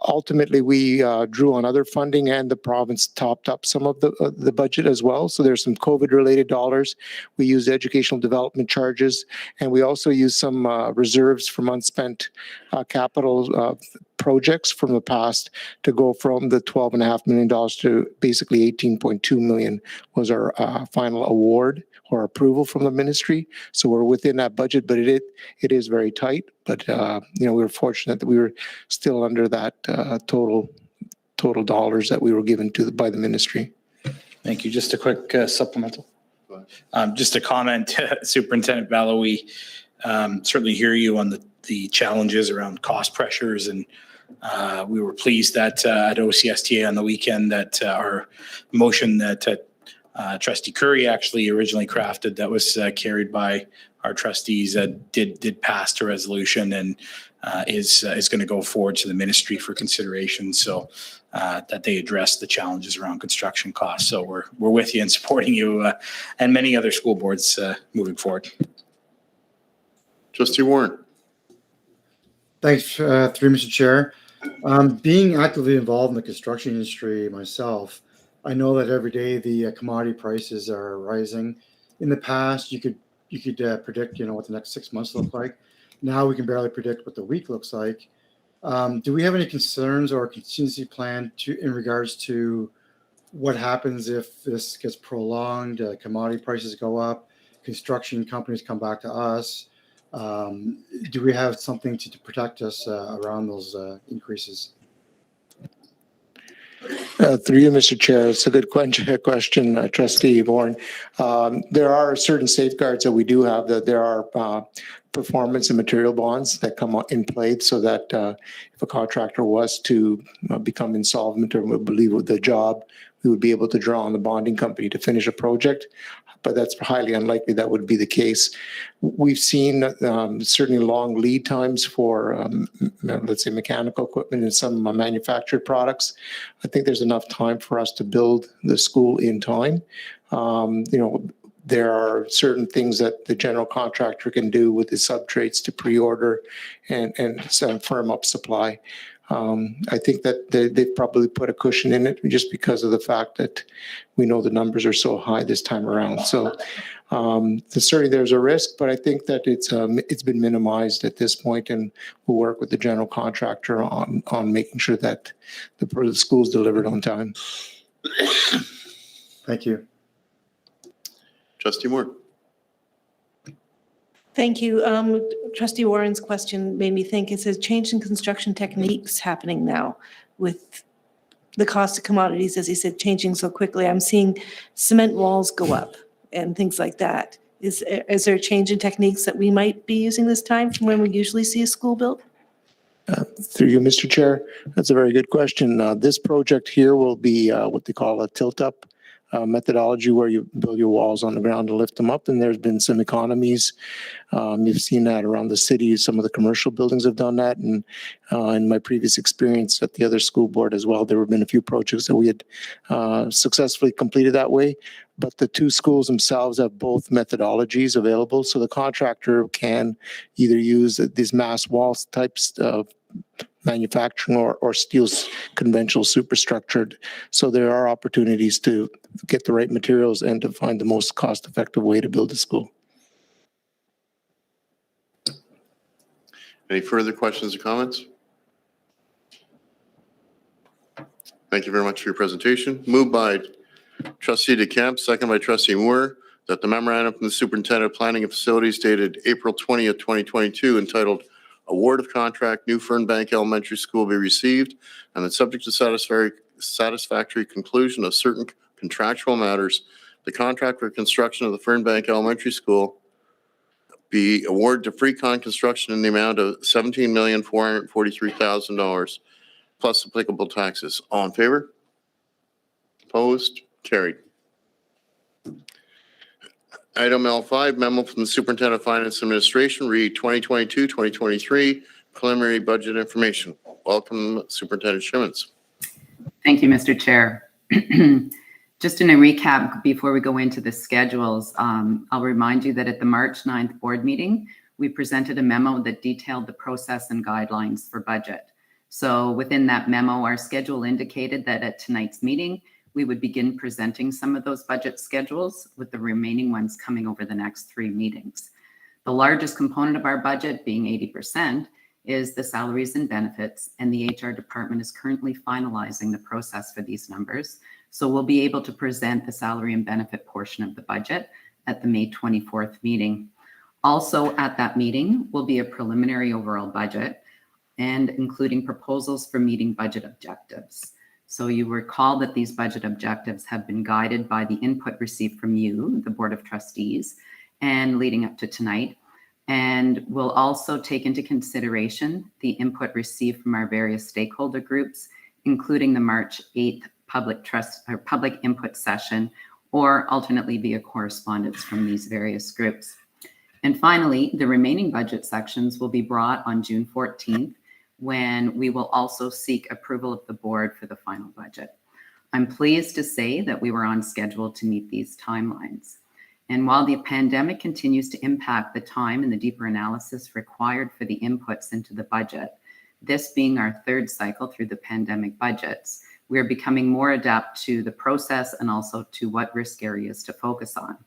ultimately, we drew on other funding, and the province topped up some of the budget as well. So there's some COVID-related dollars. We used educational development charges, and we also used some reserves from unspent capital projects from the past to go from the $12.5 million to basically $18.2 million was our final award or approval from the ministry. So we're within that budget, but it is very tight. But we were fortunate that we were still under that total dollars that we were given by the ministry. Thank you. Just a quick supplemental. Just a comment, Superintendent Valla, we certainly hear you on the challenges around cost pressures, and we were pleased that at OCSTA on the weekend that our motion that Trustee Curry actually originally crafted, that was carried by our trustees, did pass to resolution, and is going to go forward to the ministry for consideration, so that they address the challenges around construction costs. So we're with you and supporting you and many other school boards moving forward. Trustee Warren. Thanks, through Mr. Chair. Being actively involved in the construction industry myself, I know that every day the commodity prices are rising. In the past, you could predict, what the next 6 months look like. Now we can barely predict what the week looks like. Do we have any concerns or contingency plan in regards to what happens if this gets prolonged, commodity prices go up, construction companies come back to us? Do we have something to protect us around those increases? Through you, Mr. Chair, it's a good question, Trustee Warren. There are certain safeguards that we do have, that there are performance and material bonds that come in play so that if a contractor was to become insolvent or would leave with the job, we would be able to draw on the bonding company to finish a project. But that's highly unlikely that would be the case. We've seen certainly long lead times for, let's say, mechanical equipment and some manufactured products. I think there's enough time for us to build the school in time. There are certain things that the general contractor can do with the subtrades to pre-order and firm up supply. I think that they've probably put a cushion in it just because of the fact that we know the numbers are so high this time around. So certainly there's a risk, but I think that it's been minimized at this point, and we'll work with the general contractor on making sure that the school's delivered on time. Thank you. Trustee Moore. Thank you. Trustee Warren's question made me think, it's a change in construction techniques happening now with the cost of commodities, as he said, changing so quickly. I'm seeing cement walls go up and things like that. Is there a change in techniques that we might be using this time from when we usually see a school built? Through you, Mr. Chair, that's a very good question. This project here will be what they call a tilt-up methodology, where you build your walls on the ground to lift them up, and there's been some economies. You've seen that around the city. Some of the commercial buildings have done that, and in my previous experience at the other school board as well, there have been a few projects that we had successfully completed that way. But the two schools themselves have both methodologies available, so the contractor can either use these mass walls types of manufacturing or steel's conventional superstructured. So there are opportunities to get the right materials and to find the most cost-effective way to build a school. Any further questions or comments? Thank you very much for your presentation. Moved by Trustee DeCamp, second by Trustee Moore, that the memorandum from the Superintendent of Planning and Facilities dated April 20th, 2022, entitled Award of Contract, New Fernbank Elementary School, be received, and that subject to satisfactory conclusion of certain contractual matters, the contract for construction of the Fernbank Elementary School be awarded to Freecon Construction in the amount of $17,443,000 plus applicable taxes. All in favor? Opposed? Carried. Item L5, memo from the Superintendent of Finance Administration, read 2022-2023 preliminary budget information. Welcome, Superintendent Shimmons. Thank you, Mr. Chair. Just in a recap before we go into the schedules, I'll remind you that at the March 9th board meeting, we presented a memo that detailed the process and guidelines for budget. So within that memo, our schedule indicated that at tonight's meeting, we would begin presenting some of those budget schedules, with the remaining ones coming over the next 3 meetings. The largest component of our budget, being 80%, is the salaries and benefits, and the HR department is currently finalizing the process for these numbers. So we'll be able to present the salary and benefit portion of the budget at the May 24th meeting. Also at that meeting will be a preliminary overall budget, and including proposals for meeting budget objectives. So you recall that these budget objectives have been guided by the input received from you, the Board of Trustees, and leading up to tonight. And we'll also take into consideration the input received from our various stakeholder groups, including the March 8th public input session, or alternately via correspondence from these various groups. And finally, the remaining budget sections will be brought on June 14th, when we will also seek approval of the board for the final budget. I'm pleased to say that we were on schedule to meet these timelines. And while the pandemic continues to impact the time and the deeper analysis required for the inputs into the budget, this being our 3rd cycle through the pandemic budgets, we are becoming more adept to the process and also to what risk areas to focus on.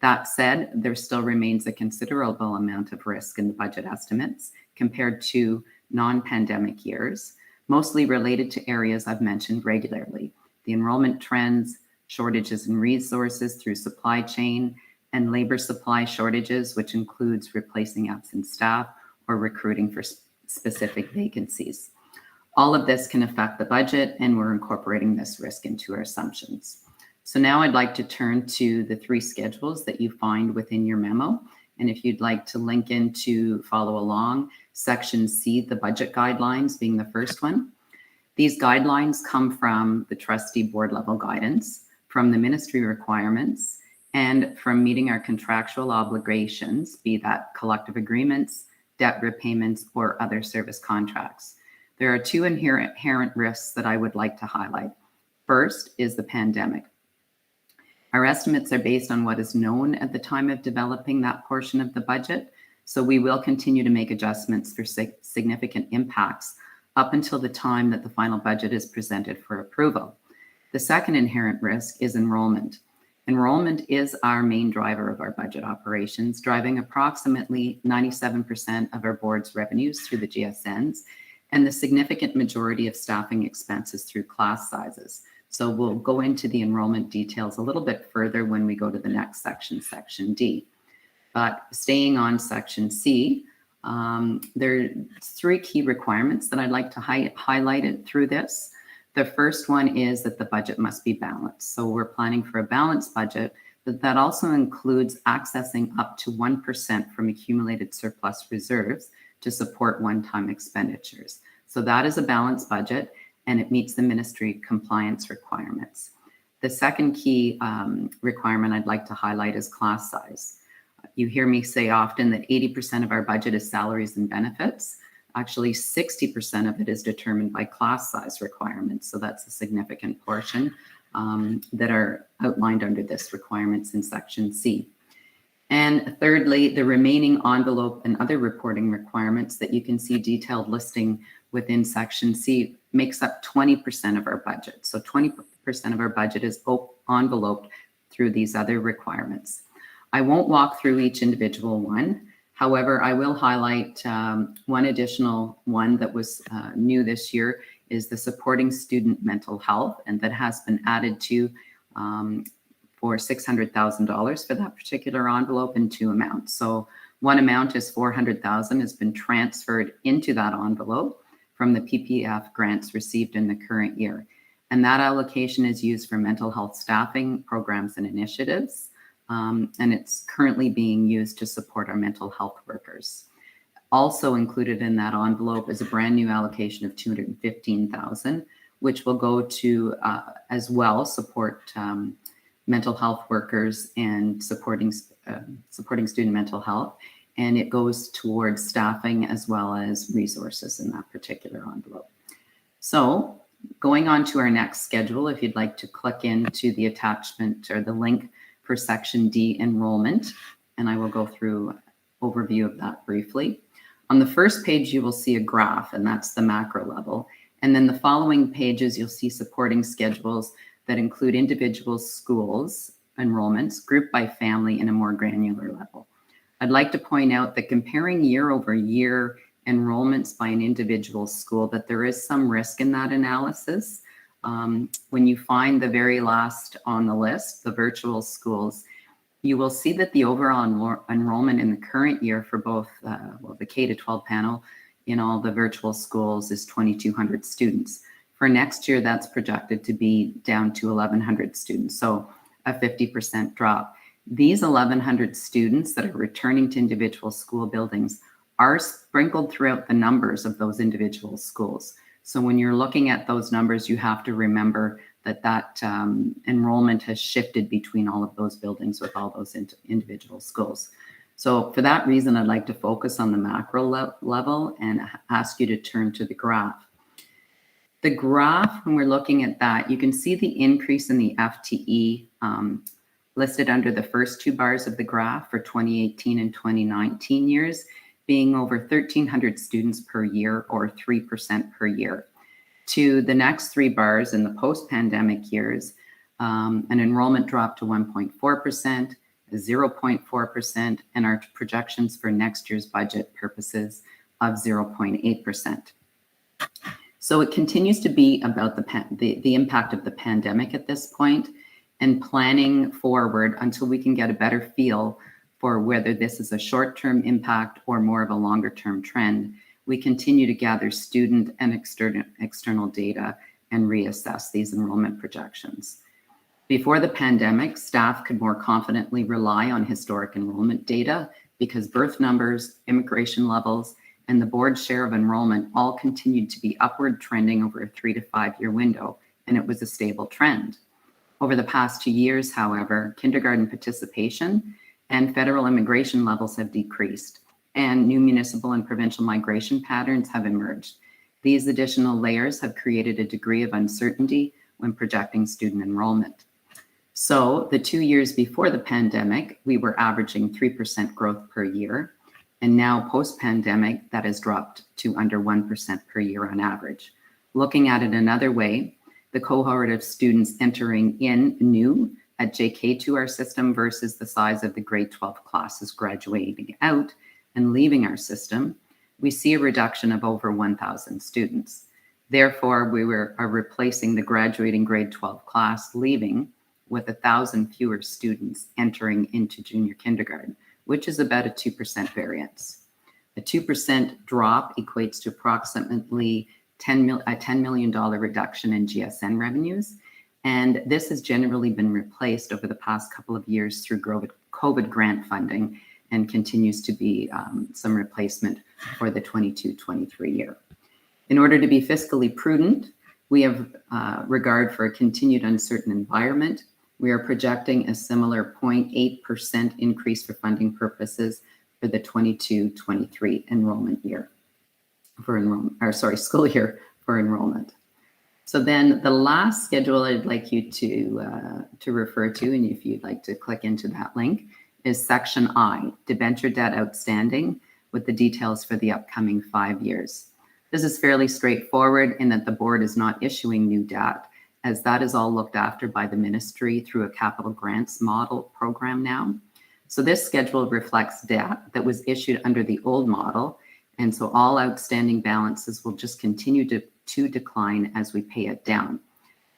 That said, there still remains a considerable amount of risk in the budget estimates compared to non-pandemic years, mostly related to areas I've mentioned regularly: the enrollment trends, shortages in resources through supply chain, and labor supply shortages, which includes replacing absent staff or recruiting for specific vacancies. All of this can affect the budget, and we're incorporating this risk into our assumptions. So now I'd like to turn to the 3 schedules that you find within your memo. And if you'd like to link in to follow along, Section C, the budget guidelines being the first one. These guidelines come from the trustee board level guidance, from the ministry requirements, and from meeting our contractual obligations, be that collective agreements, debt repayments, or other service contracts. There are 2 inherent risks that I would like to highlight. First is the pandemic. Our estimates are based on what is known at the time of developing that portion of the budget, so we will continue to make adjustments for significant impacts up until the time that the final budget is presented for approval. The second inherent risk is enrollment. Enrollment is our main driver of our budget operations, driving approximately 97% of our board's revenues through the GSNs and the significant majority of staffing expenses through class sizes. So we'll go into the enrollment details a little bit further when we go to the next section, Section D. But staying on Section C, there are 3 key requirements that I'd like to highlight it through this. The first one is that the budget must be balanced. So we're planning for a balanced budget, but that also includes accessing up to 1% from accumulated surplus reserves to support one-time expenditures. So that is a balanced budget, and it meets the ministry compliance requirements. The second key requirement I'd like to highlight is class size. You hear me say often that 80% of our budget is salaries and benefits. Actually, 60% of it is determined by class size requirements. So that's a significant portion that are outlined under this requirements in Section C. And thirdly, the remaining envelope and other reporting requirements that you can see detailed listing within Section C makes up 20% of our budget. So 20% of our budget is enveloped through these other requirements. I won't walk through each individual one. However, I will highlight one additional one that was new this year is the supporting student mental health, and that has been added to for $600,000 for that particular envelope in 2 amounts. So one amount is $400,000 has been transferred into that envelope from the PPF grants received in the current year. And that allocation is used for mental health staffing programs and initiatives. And it's currently being used to support our mental health workers. Also included in that envelope is a brand new allocation of $215,000, which will go to as well support mental health workers and supporting student mental health. And it goes towards staffing as well as resources in that particular envelope. So going on to our next schedule, if you'd like to click into the attachment or the link for Section D, enrollment, and I will go through an overview of that briefly. On the first page, you will see a graph, and that's the macro level. And then the following pages, you'll see supporting schedules that include individual schools enrollments grouped by family in a more granular level. I'd like to point out that comparing year over year enrollments by an individual school, that there is some risk in that analysis. When you find the very last on the list, the virtual schools, you will see that the overall enrollment in the current year for both the K-12 panel in all the virtual schools is 2,200 students. For next year, that's projected to be down to 1,100 students, so a 50% drop. These 1,100 students that are returning to individual school buildings are sprinkled throughout the numbers of those individual schools. So when you're looking at those numbers, you have to remember that enrollment has shifted between all of those buildings with all those individual schools. So for that reason, I'd like to focus on the macro level and ask you to turn to the graph. The graph, when we're looking at that, you can see the increase in the FTE listed under the first 2 bars of the graph for 2018 and 2019 years, being over 1,300 students per year or 3% per year. To the next 3 bars in the post-pandemic years, an enrollment drop to 1.4%, 0.4%, and our projections for next year's budget purposes of 0.8%. So it continues to be about the impact of the pandemic at this point, and planning forward until we can get a better feel for whether this is a short-term impact or more of a longer-term trend. we continue to gather student and external data and reassess these enrollment projections. Before the pandemic, staff could more confidently rely on historic enrollment data because birth numbers, immigration levels, and the board's share of enrollment all continued to be upward trending over a 3 to 5 year window, and it was a stable trend. Over the past 2 years, however, kindergarten participation and federal immigration levels have decreased, and new municipal and provincial migration patterns have emerged. These additional layers have created a degree of uncertainty when projecting student enrollment. So the 2 years before the pandemic, we were averaging 3% growth per year. And now post-pandemic, that has dropped to under 1% per year on average. Looking at it another way, the cohort of students entering in new at JK to our system versus the size of the grade 12 classes graduating out and leaving our system, we see a reduction of over 1,000 students. Therefore, we are replacing the graduating grade 12 class leaving with 1,000 fewer students entering into junior kindergarten, which is about a 2% variance. A 2% drop equates to approximately a $10 million reduction in GSN revenues. And this has generally been replaced over the past couple of years through COVID grant funding and continues to be some replacement for the 22-23 year. In order to be fiscally prudent, we have regard for a continued uncertain environment. We are projecting a similar 0.8% increase for funding purposes for the 22-23 enrollment year for enrollment, or sorry, school year for enrollment. So then the last schedule I'd like you to refer to, and if you'd like to click into that link, is Section I, Debenture Debt Outstanding, with the details for the upcoming 5 years. This is fairly straightforward in that the board is not issuing new debt, as that is all looked after by the ministry through a capital grants model program now. So this schedule reflects debt that was issued under the old model, and so all outstanding balances will just continue to decline as we pay it down.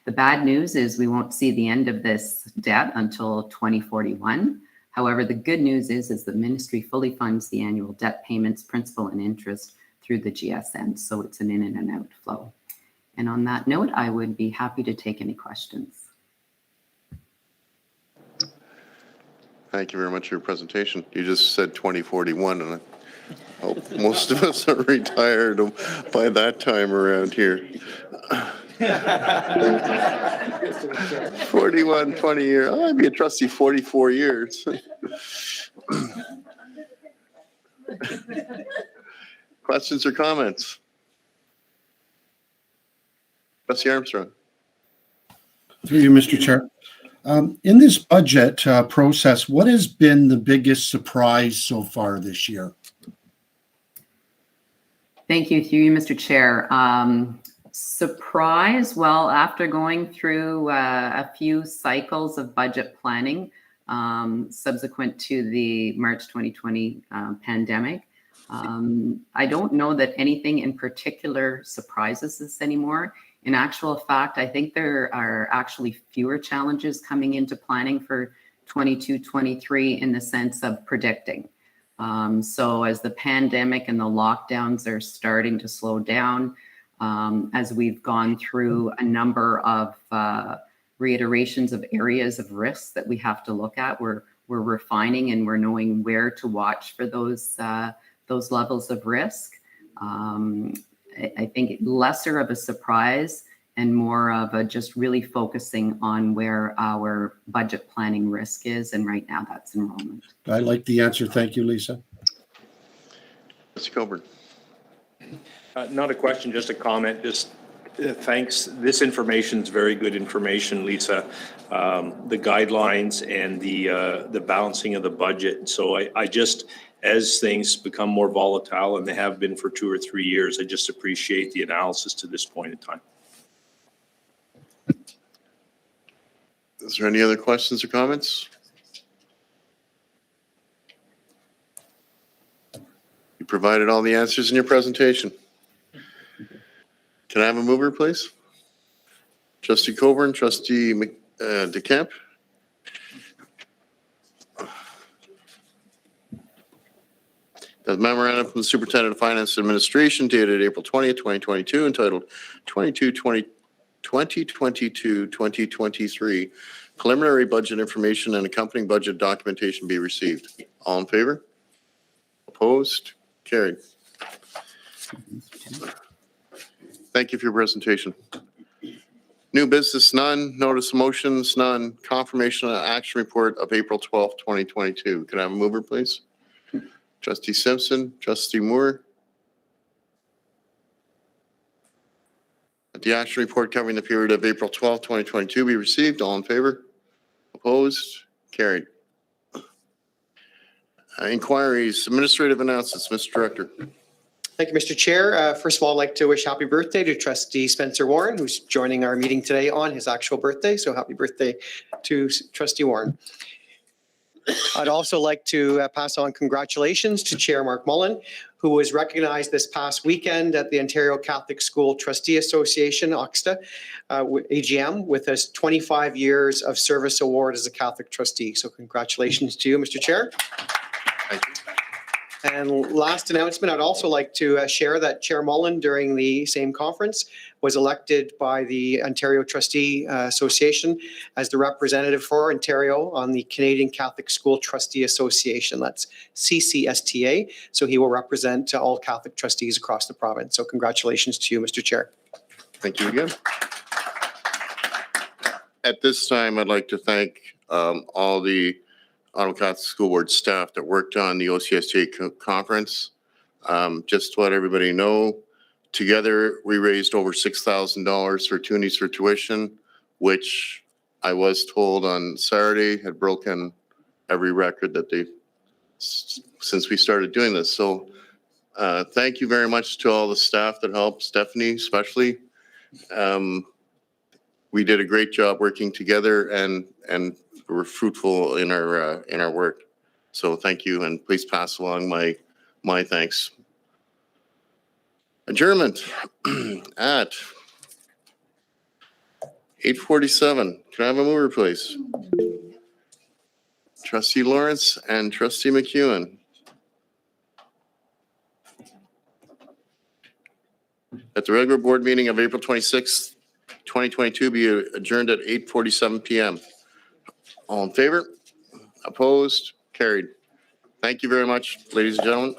The bad news is we won't see the end of this debt until 2041. However, the good news is the ministry fully funds the annual debt payments, principal and interest through the GSN, so it's an in and an out flow. And on that note, I would be happy to take any questions. Thank you very much for your presentation. You just said 2041, and I hope most of us are retired by that time around here. 41, 20 years. I'd be a trustee 44 years. Questions or comments? Trustee Armstrong. Through you, Mr. Chair. In this budget process, what has been the biggest surprise so far this year? Thank you, through you, Mr. Chair. Surprise, well, after going through a few cycles of budget planning subsequent to the March 2020 pandemic, I don't know that anything in particular surprises us anymore. In actual fact, I think there are actually fewer challenges coming into planning for 22-23 in the sense of predicting. So as the pandemic and the lockdowns are starting to slow down, as we've gone through a number of reiterations of areas of risks that we have to look at, we're refining and we're knowing where to watch for those levels of risk. I think lesser of a surprise and more of a just really focusing on where our budget planning risk is. And right now that's enrollment. I like the answer. Thank you, Lisa. Mr. Coburn. Not a question, just a comment. Just thanks. This information is very good information, Lisa. The guidelines and the balancing of the budget. So I just, as things become more volatile, and they have been for 2 or 3 years, I just appreciate the analysis to this point in time. Is there any other questions or comments? You provided all the answers in your presentation. Can I have a mover, please? Trustee Coburn, Trustee DeCamp. The memorandum from the Superintendent of Finance and Administration dated April 20th, 2022, entitled 2022-2023 Preliminary Budget Information and Accompanying Budget Documentation be received. All in favor? Opposed? Carried. Thank you for your presentation. New business, none. Notice of motions, none. Confirmation and action report of April 12th, 2022. Could I have a mover, please? Trustee Simpson, Trustee Moore. The action report covering the period of April 12th, 2022 be received. All in favor? Opposed? Carried. Inquiries, administrative announcements, Mr. Director. Thank you, Mr. Chair. First of all, I'd like to wish happy birthday to Trustee Spencer Warren, who's joining our meeting today on his actual birthday. So happy birthday to Trustee Warren. I'd also like to pass on congratulations to Chair Mark Mullen, who was recognized this past weekend at the Ontario Catholic School Trustee Association, OCSB, AGM, with his 25 years of service award as a Catholic trustee. So congratulations to you, Mr. Chair. Thank you. And last announcement, I'd also like to share that Chair Mullen, during the same conference, was elected by the Ontario Trustee Association as the representative for Ontario on the Canadian Catholic School Trustee Association. That's CCSTA. So he will represent all Catholic trustees across the province. So congratulations to you, Mr. Chair. Thank you again. At this time, I'd like to thank all the Ottawa Catholic School Board staff that worked on the OCSB conference. Just to let everybody know, together we raised over $6,000 for Toonies for tuition, which I was told on Saturday had broken every record that they've since we started doing this. So thank you very much to all the staff that helped, Stephanie especially. We did a great job working together and we're fruitful in our work. So thank you, and please pass along my thanks. Adjournment at 8:47. Can I have a mover, please? Trustee Lawrence and Trustee McEwen. At the regular board meeting of April 26th, 2022 be adjourned at 8:47 p.m. All in favor? Opposed? Carried. Thank you very much, ladies and gentlemen.